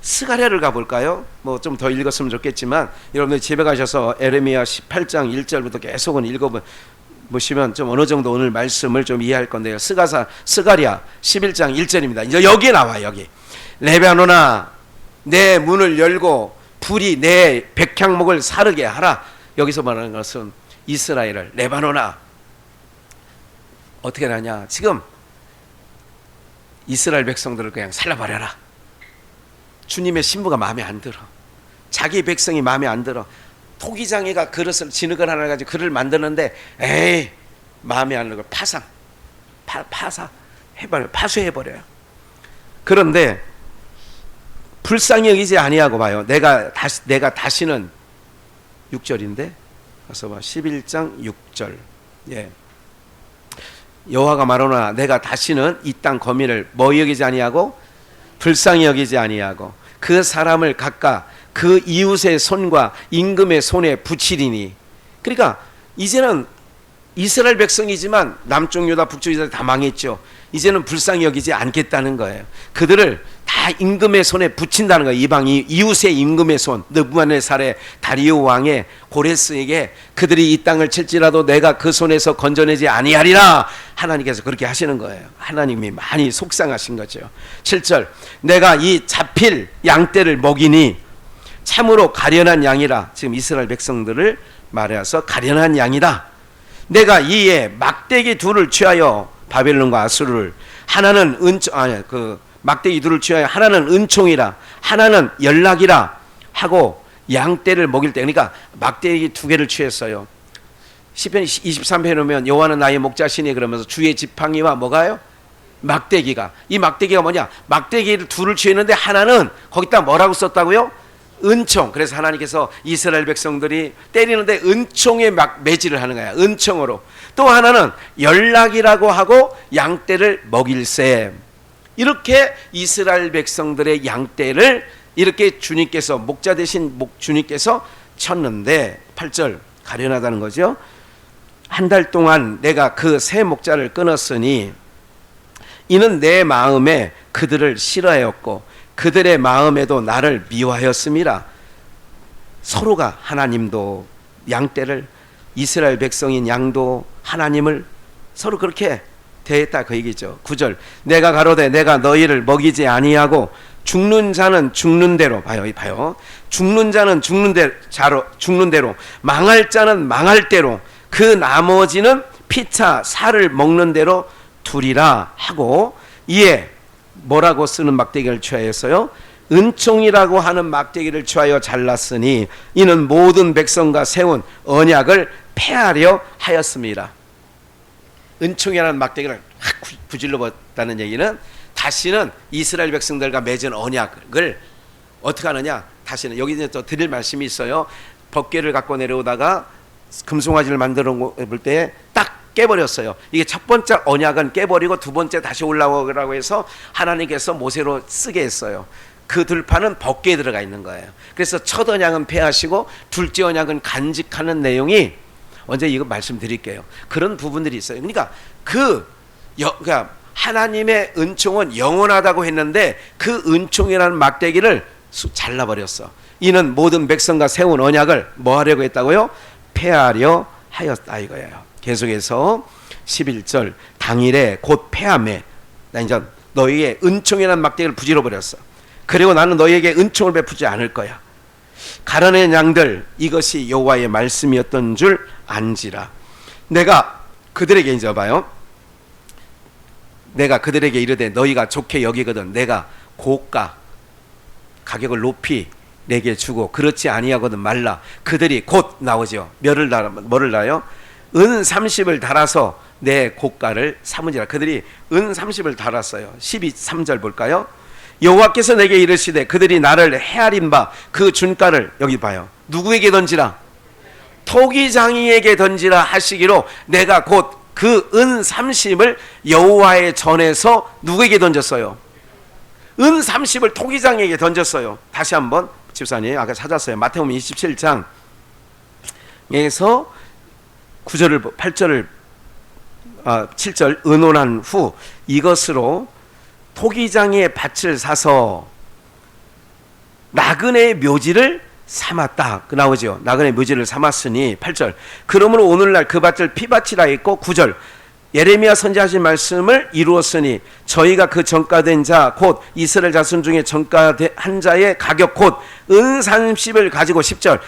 스가랴를 가볼까요? 뭐 좀 더 읽었으면 좋겠지만 여러분들 집에 가셔서 에레미야 18장 1절부터 계속은 읽어보시면 좀 어느 정도 오늘 말씀을 좀 이해할 건데요. 스가랴 11장 1절입니다. 이제 여기에 나와요. 여기 레바논아 내 문을 열고 불이 내 백향목을 사르게 하라. 여기서 말하는 것은 이스라엘을 레바논아 어떻게 하냐. 지금 이스라엘 백성들을 그냥 살라버려라. 주님의 신부가 마음에 안 들어. 자기 백성이 마음에 안 들어. 토기장이가 그릇을 진흙을 하나 가지고 그릇을 만드는데 에이 마음에 안 들고 파쇄해버려요. 그런데 불쌍히 여기지 아니하고 봐요. 내가 다시는 6절인데 가서 봐. 11장 6절. 예. 여호와가 말하노라 내가 다시는 이 땅 거민을 뭐 여기지 아니하고 불쌍히 여기지 아니하고 그 사람을 각각 그 이웃의 손과 임금의 손에 붙이리니. 그러니까 이제는 이스라엘 백성이지만 남쪽 유다 북쪽 유다 다 망했죠. 이제는 불쌍히 여기지 않겠다는 거예요. 그들을 다 임금의 손에 붙인다는 거예요. 이방이 이웃의 임금의 손. 느부갓네살의 다리오 왕의 고레스에게 그들이 이 땅을 칠지라도 내가 그 손에서 건져내지 아니하리라. 하나님께서 그렇게 하시는 거예요. 하나님이 많이 속상하신 거죠. 7절 내가 이 잡힐 양떼를 먹이니 참으로 가련한 양이라. 지금 이스라엘 백성들을 말해서 가련한 양이다. 내가 이에 막대기 둘을 취하여 바벨론과 아수르를 하나는 막대기 둘을 취하여 하나는 은총이라 하나는 연락이라 하고 양떼를 먹일 때 그러니까 막대기 두 개를 취했어요. 시편 23편에 보면 여호와는 나의 목자시니 그러면서 주의 지팡이와 뭐가요? 막대기가. 이 막대기가 뭐냐? 막대기를 둘을 취했는데 하나는 거기다 뭐라고 썼다고요? 은총. 그래서 하나님께서 이스라엘 백성들이 때리는데 은총에 막 매질을 하는 거야. 은총으로. 또 하나는 연락이라고 하고 양떼를 먹일세. 이렇게 이스라엘 백성들의 양떼를 이렇게 주님께서 목자 대신 주님께서 쳤는데 8절 가련하다는 거죠. 한 달 동안 내가 그 세 목자를 끊었으니 이는 내 마음에 그들을 싫어하였고 그들의 마음에도 나를 미워하였음이라. 서로가 하나님도 양떼를, 이스라엘 백성인 양도 하나님을 서로 그렇게 대했다 그 얘기죠. 9절 내가 가로되 내가 너희를 먹이지 아니하고 죽는 자는 죽는 대로, 봐요 죽는 자는 죽는 대로 망할 자는 망할 대로 그 나머지는 피차 살을 먹는 대로 두리라 하고, 이에 뭐라고 쓰는 막대기를 취하였어요? 은총이라고 하는 막대기를 취하여 잘랐으니 이는 모든 백성과 세운 언약을 폐하려 하였습니다. 은총이라는 막대기를 확 구질러 봤다는 얘기는 다시는 이스라엘 백성들과 맺은 언약을 어떻게 하느냐, 다시는 여기 이제 또 드릴 말씀이 있어요. 법궤를 갖고 내려오다가 금송아지를 만들어 볼 때 딱 깨버렸어요. 이게 첫 번째 언약은 깨버리고 두 번째 다시 올라오라고 해서 하나님께서 모세로 쓰게 했어요. 그 들판은 법궤에 들어가 있는 거예요. 그래서 첫 언약은 폐하시고 둘째 언약은 간직하는 내용이, 언제 이거 말씀드릴게요. 그런 부분들이 있어요. 그러니까 그러니까 하나님의 은총은 영원하다고 했는데 그 은총이라는 막대기를 잘라버렸어. 이는 모든 백성과 세운 언약을 뭐 하려고 했다고요? 폐하려 하였다 이거예요. 계속해서 11절 당일에 곧 폐함에 나 이제 너희의 은총이라는 막대기를 부질러 버렸어. 그리고 나는 너희에게 은총을 베푸지 않을 거야. 가라낸 양들 이것이 여호와의 말씀이었던 줄 안지라. 내가 그들에게 이제 봐요. 내가 그들에게 이르되 너희가 좋게 여기거든 내가 고가 가격을 높이 내게 주고 그렇지 아니하거든 말라. 그들이 곧 나오죠. 뭐를 달아요? 은 30을 달아서 내 고가를 삼으니라. 그들이 은 30을 달았어요. 12~3절 볼까요? 여호와께서 내게 이르시되 그들이 나를 헤아린 바 그 준가를, 여기 봐요, 누구에게 던지라? 토기장이에게 던지라 하시기로 내가 곧 그 은 30을 여호와의 전에서 누구에게 던졌어요? 은 30을 토기장에게 던졌어요. 다시 한번 집사님 아까 찾았어요. 마태복음 27장에서 9절을 8절을 7절 의논한 후 이것으로 토기장의 밭을 사서 나그네의 묘지를 삼았다. 그 나오죠. 나그네 묘지를 삼았으니 8절 그러므로 오늘날 그 밭을 피밭이라 했고 9절 예레미야 선지하신 말씀을 이루었으니 저희가 그 전가된 자 곧 이스라엘 자손 중에 전가한 자의 가격 곧 은 30을 가지고 10절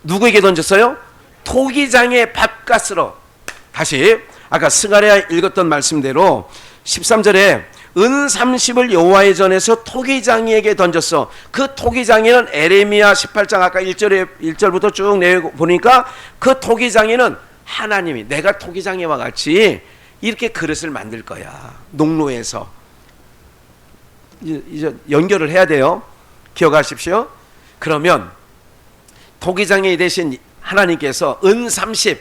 누구에게 던졌어요? 토기장의 밭값으로. 다시 아까 스가랴 읽었던 말씀대로 13절에 은 30을 여호와의 전에서 토기장이에게 던졌어. 그 토기장이는 에레미야 18장 아까 1절부터 쭉 내보니까 그 토기장이는 하나님이 내가 토기장이와 같이 이렇게 그릇을 만들 거야. 농로에서 이제 연결을 해야 돼요. 기억하십시오. 그러면 토기장이 되신 하나님께서 은 30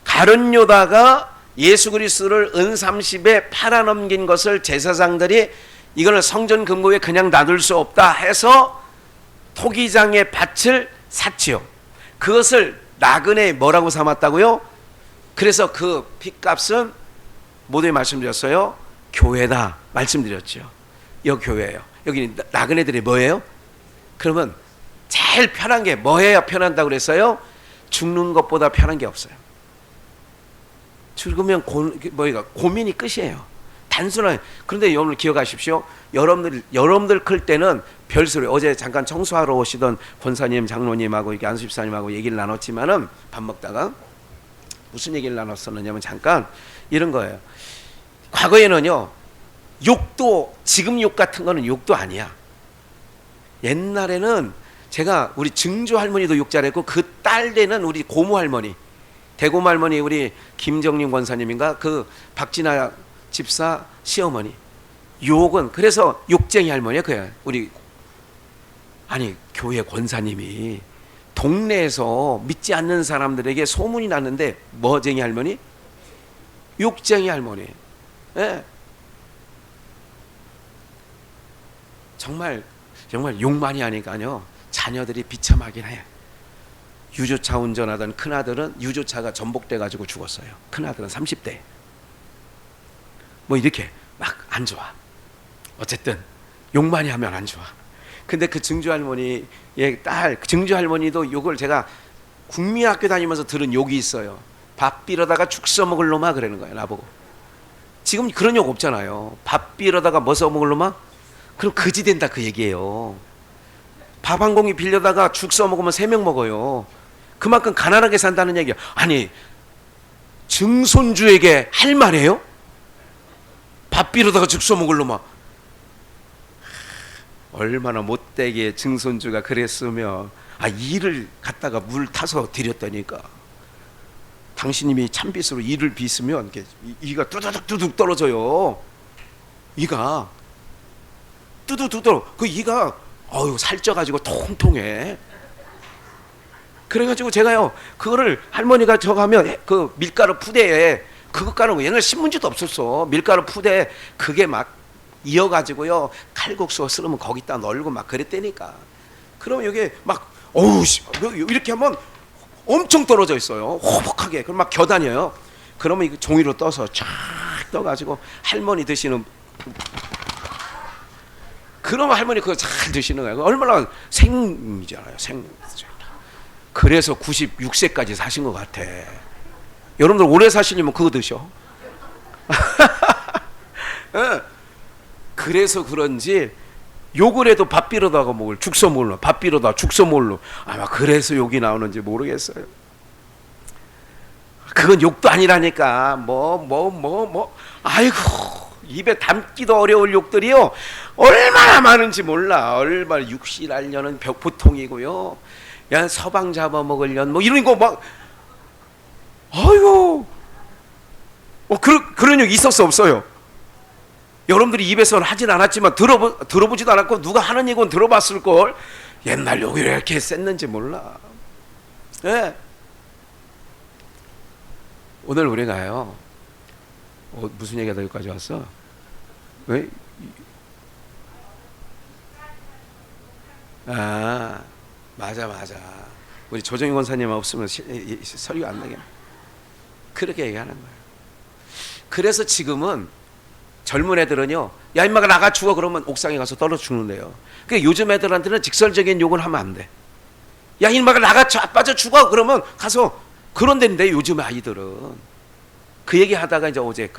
가룟유다가 예수 그리스도를 은 30에 팔아넘긴 것을 제사장들이 이거는 성전 금고에 그냥 놔둘 수 없다 해서 토기장의 밭을 샀지요. 그것을 나그네 뭐라고 삼았다고요? 그래서 그 핏값은 모두에 말씀드렸어요. 교회다 말씀드렸죠. 여기 교회예요. 여기 나그네들이 뭐예요? 그러면 제일 편한 게 뭐예요? 편한다고 그랬어요? 죽는 것보다 편한 게 없어요. 죽으면 고민이 끝이에요. 단순한. 그런데 여러분 기억하십시오. 여러분들 클 때는 별소리. 어제 잠깐 청소하러 오시던 권사님, 장로님하고 이렇게 안수집사님하고 얘기를 나눴지만은 밥 먹다가 무슨 얘기를 나눴었느냐면 잠깐 이런 거예요. 과거에는요 욕도 지금 욕 같은 거는 욕도 아니야. 옛날에는 제가 우리 증조 할머니도 욕 잘했고 그 딸 되는 우리 고모 할머니, 대고모 할머니 우리 김정림 권사님인가 그 박진아 집사 시어머니 욕은 그래서 욕쟁이 할머니야. 그야 우리 아니 교회 권사님이 동네에서 믿지 않는 사람들에게 소문이 났는데 뭐쟁이 할머니? 욕쟁이 할머니. 예. 정말 욕 많이 하니까요 자녀들이 비참하긴 해요. 유조차 운전하던 큰아들은 유조차가 전복돼 가지고 죽었어요. 큰아들은 30대. 뭐 이렇게 막 안 좋아. 어쨌든 욕 많이 하면 안 좋아. 근데 그 증조 할머니의 딸, 증조 할머니도 욕을 제가 국민학교 다니면서 들은 욕이 있어요. 밥 빌어다가 죽 써먹을 놈아 그러는 거예요, 나보고. 지금 그런 욕 없잖아요. 밥 빌어다가 뭐 써먹을 놈아? 그럼 거지 된다 그 얘기예요. 밥 한 공기 빌려다가 죽 써먹으면 3명 먹어요. 그만큼 가난하게 산다는 얘기야. 아니, 증손주에게 할 말이에요? 밥 빌어다가 죽 써먹을 놈아. 얼마나 못되게 증손주가 그랬으면, 이를 갖다가 물 타서 드렸다니까. 당신님이 참빗으로 이를 빗으면 이가 뚜두둑 떨어져요. 이가 뚜두둑 떨어. 그 이가 살쪄가지고 통통해. 그래가지고 제가요, 그거를 할머니가 저거 하면 그 밀가루 푸대에 그거 까는 거 옛날 신문지도 없었어. 밀가루 푸대 그게 막 이어가지고요 칼국수 쓰려면 거기다 널고 막 그랬다니까. 그러면 여기 막 이렇게 하면 엄청 떨어져 있어요. 호복하게. 그럼 막 겨다녀요. 그러면 이거 종이로 떠서 쫙 떠가지고 할머니 드시는, 그러면 할머니 그거 잘 드시는 거예요. 얼마나 생이잖아요. 그래서 96세까지 사신 것 같아. 여러분들 오래 사시려면 그거 드셔. 그래서 그런지 욕을 해도 밥 빌어다가 먹을 죽서 몰라. 밥 빌어다 죽서 몰라. 아마 그래서 욕이 나오는지 모르겠어요. 그건 욕도 아니라니까. 아이고, 입에 담기도 어려울 욕들이요 얼마나 많은지 몰라. 얼마나 육실하려는 보통이고요. 야, 서방 잡아먹으려는 뭐 이런 거 막, 아이고, 그런 욕 있었어 없어요? 여러분들이 입에서는 하진 않았지만 들어보지도 않았고 누가 하는 얘기는 들어봤을 걸. 옛날 욕이 왜 이렇게 셌는지 몰라. 네. 오늘 우리가요, 무슨 얘기가 여기까지 왔어? 왜? 맞아. 우리 조정희 권사님 없으면 설교 안 나게. 그렇게 얘기하는 거예요. 그래서 지금은 젊은 애들은요, 야 임마가 나가 죽어 그러면 옥상에 가서 떨어 죽는데요. 그러니까 요즘 애들한테는 직설적인 욕을 하면 안 돼. 야 임마가 나가 빠져 죽어 그러면 가서 그런 데인데, 요즘 아이들은. 그 얘기 하다가 이제 어제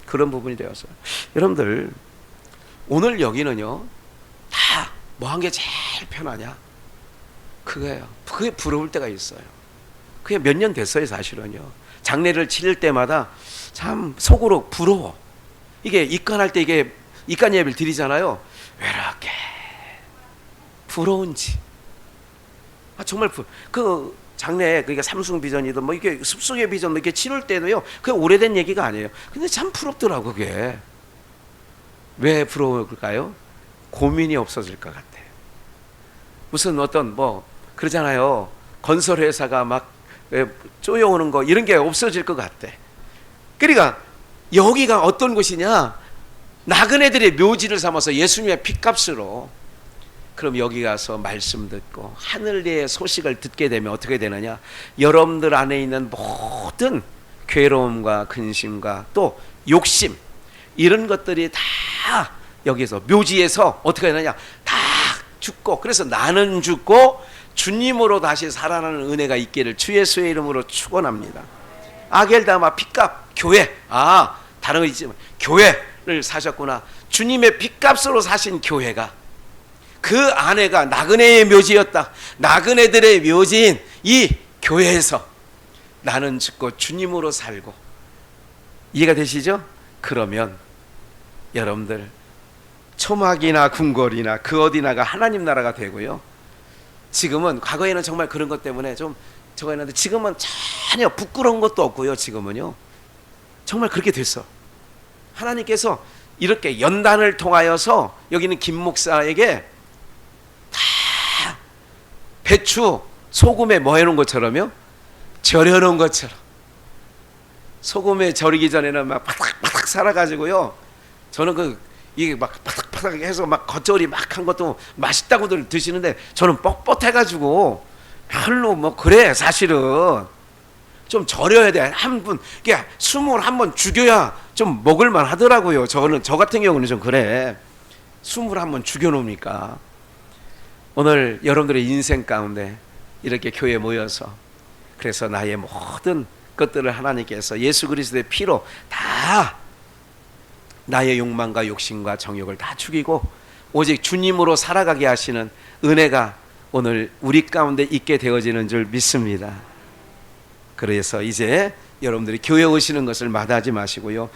그런 부분이 되었어요. 여러분들 오늘 여기는요 다 뭐 한 게 제일 편하냐? 그거예요. 그게 부러울 때가 있어요. 그게 몇 년 됐어요 사실은요. 장례를 치를 때마다 참 속으로 부러워. 이게 입간할 때 이게 입간 예배를 드리잖아요. 왜 이렇게 부러운지. 정말 그 장례, 그러니까 삼숭 비전이든 뭐 이게 습숭의 비전 이렇게 치를 때도요, 그게 오래된 얘기가 아니에요. 근데 참 부럽더라고 그게. 왜 부러울까요? 고민이 없어질 것 같아요. 무슨 어떤 뭐 그러잖아요. 건설 회사가 막 쪼여오는 거 이런 게 없어질 것 같대. 그러니까 여기가 어떤 곳이냐? 나그네들의 묘지를 삼아서 예수님의 핏값으로. 그럼 여기 가서 말씀 듣고 하늘의 소식을 듣게 되면 어떻게 되느냐? 여러분들 안에 있는 모든 괴로움과 근심과 또 욕심 이런 것들이 다 여기서 묘지에서 어떻게 되느냐? 다 죽고, 그래서 나는 죽고 주님으로 다시 살아나는 은혜가 있기를 주 예수의 이름으로 축원합니다. 아겔다마 핏값 교회, 다른 거 있지만 교회를 사셨구나. 주님의 핏값으로 사신 교회가, 그 아내가 나그네의 묘지였다. 나그네들의 묘지인 이 교회에서 나는 죽고 주님으로 살고. 이해가 되시죠? 그러면 여러분들 초막이나 궁궐이나 그 어디나가 하나님 나라가 되고요. 지금은, 과거에는 정말 그런 것 때문에 좀 저거 했는데 지금은 전혀 부끄러운 것도 없고요. 지금은요 정말 그렇게 됐어. 하나님께서 이렇게 연단을 통하여서 여기는 김 목사에게 다 배추 소금에 뭐 해놓은 것처럼요, 절여놓은 것처럼. 소금에 절이기 전에는 막 바닥바닥 살아가지고요, 저는 이게 막 바닥바닥 해서 막 겉절이 막 한 것도 맛있다고들 드시는데 저는 뻣뻣해가지고 별로 뭐 그래. 사실은 좀 절여야 돼. 한 분, 그냥 21번 죽여야 좀 먹을만 하더라고요. 저 같은 경우는 좀 그래. 21번 죽여놓으니까. 오늘 여러분들의 인생 가운데 이렇게 교회에 모여서, 그래서 나의 모든 것들을 하나님께서 예수 그리스도의 피로 다 나의 욕망과 욕심과 정욕을 다 죽이고 오직 주님으로 살아가게 하시는 은혜가 오늘 우리 가운데 있게 되어지는 줄 믿습니다. 그래서 이제 여러분들이 교회 오시는 것을 마다하지 마시고요,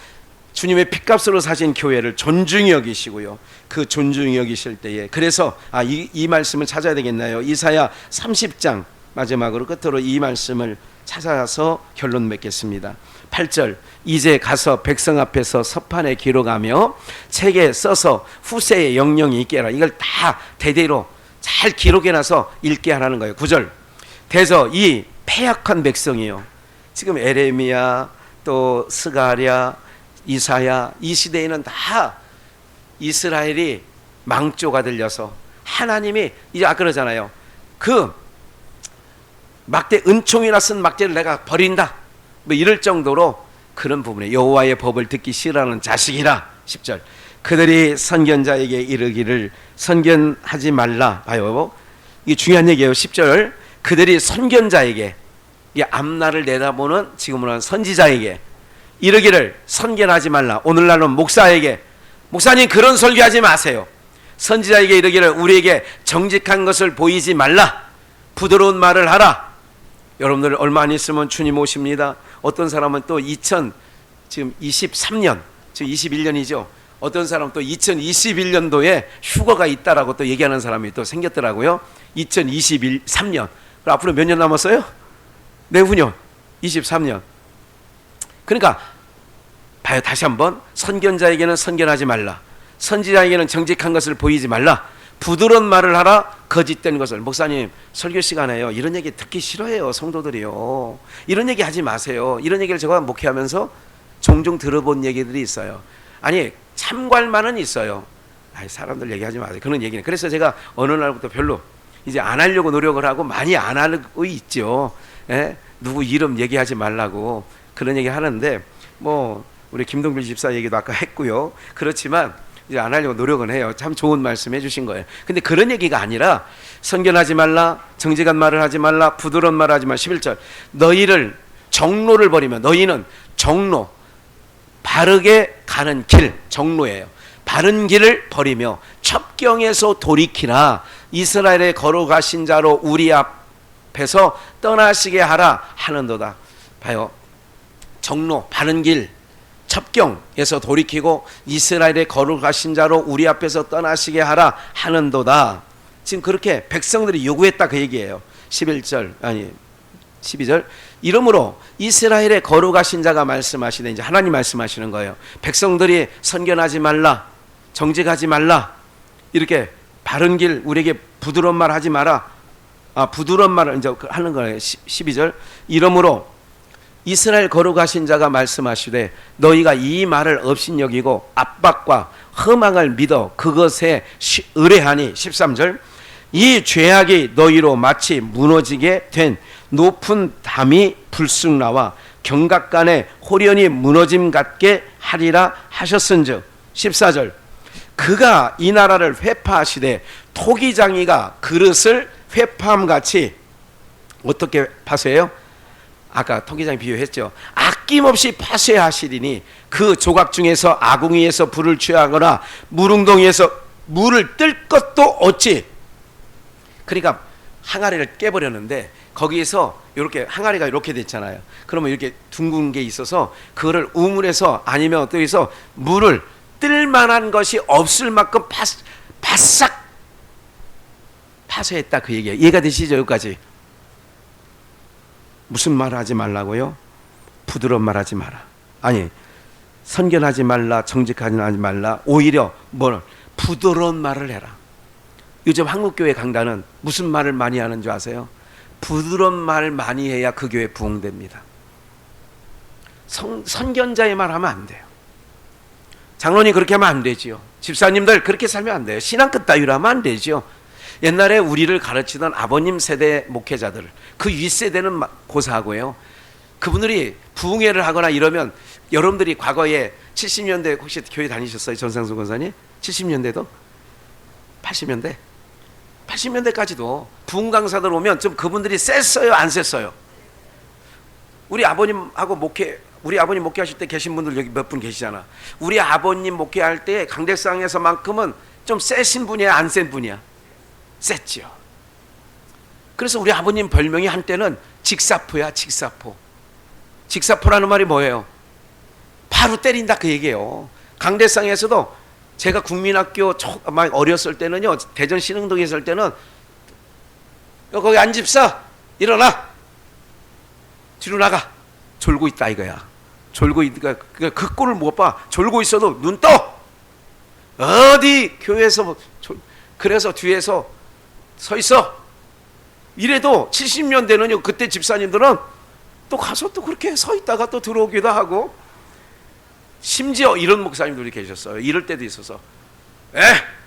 주님의 핏값으로 사신 교회를 존중히 여기시고요, 그 존중히 여기실 때에, 그래서 이 말씀을 찾아야 되겠나요? 이사야 30장 마지막으로 끝으로 이 말씀을 찾아서 결론 맺겠습니다. 8절, 이제 가서 백성 앞에서 서판에 기록하며 책에 써서 후세에 영영이 있게 하라. 이걸 다 대대로 잘 기록해놔서 읽게 하라는 거예요. 9절, 대저 이 패약한 백성이요, 지금 에레미야 또 스가랴 이사야, 이 시대에는 다 이스라엘이 망조가 들려서 하나님이 이제 그러잖아요. 그 막대, 은총이나 쓴 막대를 내가 버린다, 뭐 이럴 정도로 그런 부분에 여호와의 법을 듣기 싫어하는 자식이라. 10절, 그들이 선견자에게 이르기를 선견하지 말라. 봐요, 이게 중요한 얘기예요. 10절, 그들이 선견자에게, 이 앞날을 내다보는 지금은 선지자에게 이르기를 선견하지 말라. 오늘날은 목사에게, 목사님 그런 설교하지 마세요. 선지자에게 이르기를 우리에게 정직한 것을 보이지 말라. 부드러운 말을 하라. 여러분들 얼마 안 있으면 주님 오십니다. 어떤 사람은 또 지금 23년, 지금 21년이죠. 어떤 사람은 또 2021년도에 휴가가 있다라고 또 얘기하는 사람이 또 생겼더라고요. 2023년. 앞으로 몇 년 남았어요? 내후년 23년. 그러니까 봐요, 다시 한번. 선견자에게는 선견하지 말라. 선지자에게는 정직한 것을 보이지 말라. 부드러운 말을 하라. 거짓된 것을. 목사님 설교 시간에요, 이런 얘기 듣기 싫어해요. 성도들이요, 이런 얘기 하지 마세요. 이런 얘기를 제가 목회하면서 종종 들어본 얘기들이 있어요. 아니 참고할 만은 있어요. 사람들 얘기하지 마세요, 그런 얘기는. 그래서 제가 어느 날부터 별로 이제 안 하려고 노력을 하고 많이 안 하고 있죠. 누구 이름 얘기하지 말라고 그런 얘기 하는데, 뭐 우리 김동필 집사 얘기도 아까 했고요. 그렇지만 이제 안 하려고 노력은 해요. 참 좋은 말씀 해주신 거예요. 근데 그런 얘기가 아니라 선견하지 말라, 정직한 말을 하지 말라, 부드러운 말을 하지 말라. 11절, 너희를 정로를 버리면, 너희는 정로, 바르게 가는 길, 정로예요. 바른 길을 버리며 첩경에서 돌이키라. 이스라엘에 걸어가신 자로 우리 앞에서 떠나시게 하라 하는도다. 봐요, 정로, 바른 길, 첩경에서 돌이키고 이스라엘에 걸어가신 자로 우리 앞에서 떠나시게 하라 하는도다. 지금 그렇게 백성들이 요구했다, 그 얘기예요. 12절, 이러므로 이스라엘에 걸어가신 자가 말씀하시되, 이제 하나님 말씀하시는 거예요. 백성들이 선견하지 말라, 정직하지 말라, 이렇게 바른 길, 우리에게 부드러운 말 하지 마라. 부드러운 말을 이제 하는 거예요. 12절, 이러므로 이스라엘 거룩하신 자가 말씀하시되 너희가 이 말을 업신여기고 압박과 허망을 믿어 그것에 의뢰하니. 13절, 이 죄악이 너희로 마치 무너지게 된 높은 담이 불쑥 나와 경각간에 호련히 무너짐 같게 하리라 하셨은즉. 14절, 그가 이 나라를 회파하시되 토기장이가 그릇을 회파함같이 어떻게 파쇄해요? 아까 토기장 비유했죠. 아낌없이 파쇄하시리니 그 조각 중에서 아궁이에서 불을 취하거나 물웅덩이에서 물을 뜰 것도 없지. 그러니까 항아리를 깨버렸는데 거기에서 이렇게 항아리가 이렇게 됐잖아요. 그러면 이렇게 둥근 게 있어서 그거를 우물에서 아니면 어디서 물을 뜰 만한 것이 없을 만큼 바싹 파쇄했다, 그 얘기예요. 이해가 되시죠? 여기까지. 무슨 말 하지 말라고요? 부드러운 말 하지 마라. 아니, 선견하지 말라, 정직하지 말라. 오히려 부드러운 말을 해라. 요즘 한국교회 강단은 무슨 말을 많이 하는 줄 아세요? 부드러운 말 많이 해야 그 교회 부흥됩니다. 선견자의 말 하면 안 돼요. 장로님 그렇게 하면 안 되지요. 집사님들 그렇게 살면 안 돼요. 신앙 끝 따위로 하면 안 되죠. 옛날에 우리를 가르치던 아버님 세대 목회자들, 그 윗세대는 고사하고요. 그분들이 부흥회를 하거나 이러면 여러분들이 과거에 70년대 혹시 교회 다니셨어요? 전상수 권사님? 70년대도? 80년대? 80년대까지도 부흥 강사들 오면 좀 그분들이 셌어요? 안 셌어요? 우리 아버님 목회하실 때 계신 분들 여기 몇 분 계시잖아. 우리 아버님 목회할 때 강대상에서만큼은 좀 세신 분이야? 안 센 분이야? 셌지요. 그래서 우리 아버님 별명이 한때는 직사포야, 직사포. 직사포라는 말이 뭐예요? 바로 때린다 그 얘기예요. 강대상에서도 제가 국민학교 막 어렸을 때는요, 대전 신흥동에 있을 때는 거기 앉읍사 일어나 뒤로 나가 졸고 있다 이거야. 졸고 있으니까 그 꼴을 못 봐. 졸고 있어도 눈 떠. 어디 교회에서 그래서 뒤에서 서 있어. 이래도 70년대는요, 그때 집사님들은 또 가서 또 그렇게 서 있다가 또 들어오기도 하고, 심지어 이런 목사님들이 계셨어요. 이럴 때도 있어서,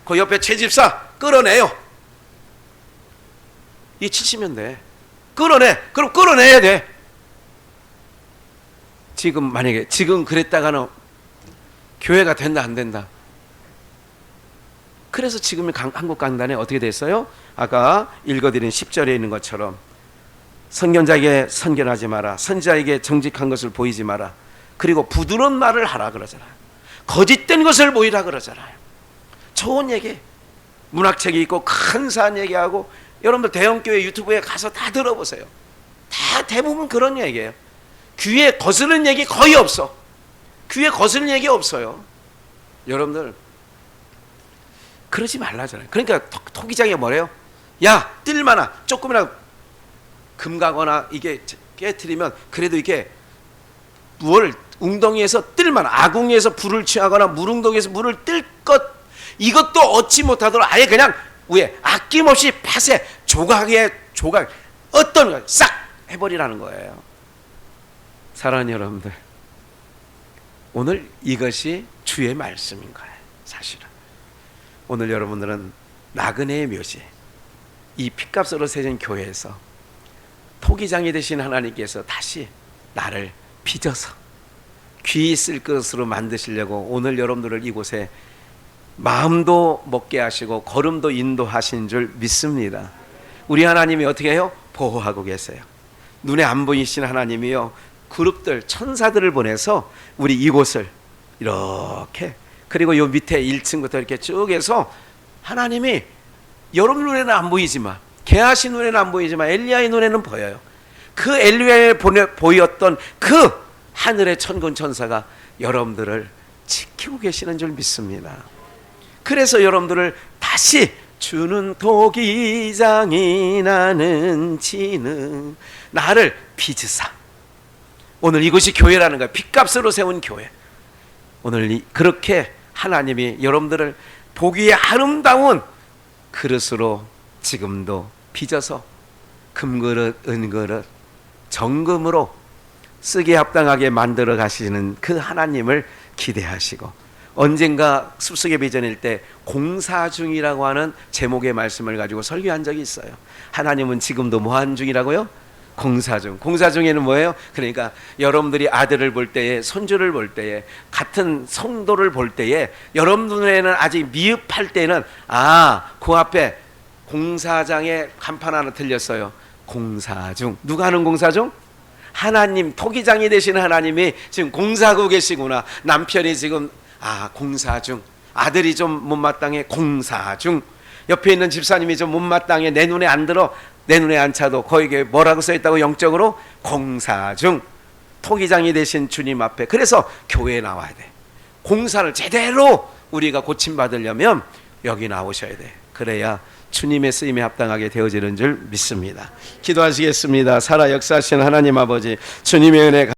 그 옆에 최 집사 끌어내요. 이 70년대 끌어내. 그럼 끌어내야 돼. 만약에 지금 그랬다가는 교회가 된다 안 된다. 그래서 지금 한국 강단에 어떻게 됐어요? 아까 읽어드린 10절에 있는 것처럼 선견자에게 선견하지 마라, 선지자에게 정직한 것을 보이지 마라, 그리고 부드러운 말을 하라 그러잖아요. 거짓된 것을 보이라 그러잖아요. 좋은 얘기, 문학책이 있고 큰 산 얘기하고, 여러분들 대형교회 유튜브에 가서 다 들어보세요. 다 대부분 그런 얘기예요. 귀에 거스르는 얘기 거의 없어. 귀에 거스르는 얘기 없어요. 여러분들 그러지 말라잖아요. 그러니까 토기장이 뭐래요? 야, 뜰만한 조금이라도 금 가거나 이게 깨트리면 그래도 이게 웅덩이에서 뜰만한, 아궁이에서 불을 취하거나 물웅덩이에서 물을 뜰 것, 이것도 얻지 못하도록 아예 그냥 위에 아낌없이 팥에 조각에 조각 어떤 걸 싹 해버리라는 거예요. 사랑하는 여러분들, 오늘 이것이 주의 말씀인 거예요. 사실은 오늘 여러분들은 나그네의 묘지, 이 핏값으로 세진 교회에서 토기장이 되신 하나님께서 다시 나를 빚어서 귀 있을 것으로 만드시려고 오늘 여러분들을 이곳에 마음도 먹게 하시고 걸음도 인도하신 줄 믿습니다. 우리 하나님이 어떻게 해요? 보호하고 계세요. 눈에 안 보이신 하나님이요, 그룹들, 천사들을 보내서 우리 이곳을 이렇게, 그리고 요 밑에 1층부터 이렇게 쭉 해서 하나님이 여러분 눈에는 안 보이지만, 게하시 눈에는 안 보이지만 엘리야의 눈에는 보여요. 그 엘리야에 보였던 그 하늘의 천군 천사가 여러분들을 지키고 계시는 줄 믿습니다. 그래서 여러분들을 다시 주는 토기장이 나는 지는 나를 빚으사, 오늘 이것이 교회라는 거예요. 핏값으로 세운 교회. 오늘 그렇게 하나님이 여러분들을 보기에 아름다운 그릇으로 지금도 빚어서 금그릇, 은그릇, 정금으로 쓰기에 합당하게 만들어 가시는 그 하나님을 기대하시고, 언젠가 숲속의 비전일 때 공사 중이라고 하는 제목의 말씀을 가지고 설교한 적이 있어요. 하나님은 지금도 뭐한 중이라고요? 공사 중. 공사 중에는 뭐예요? 그러니까 여러분들이 아들을 볼 때에, 손주를 볼 때에, 같은 성도를 볼 때에 여러분 눈에는 아직 미흡할 때는, 그 앞에 공사장에 간판 하나 틀렸어요. 공사 중. 누가 하는 공사 중? 하나님, 토기장이 되시는 하나님이 지금 공사하고 계시구나. 남편이 지금 공사 중, 아들이 좀 못마땅해, 공사 중, 옆에 있는 집사님이 좀 못마땅해, 내 눈에 안 들어, 내 눈에 안 차도 거기에 뭐라고 써있다고? 영적으로 공사 중. 토기장이 되신 주님 앞에, 그래서 교회에 나와야 돼. 공사를 제대로 우리가 고침받으려면 여기 나오셔야 돼. 그래야 주님의 쓰임에 합당하게 되어지는 줄 믿습니다. 기도하시겠습니다. 살아 역사하신 하나님 아버지, 주님의 은혜가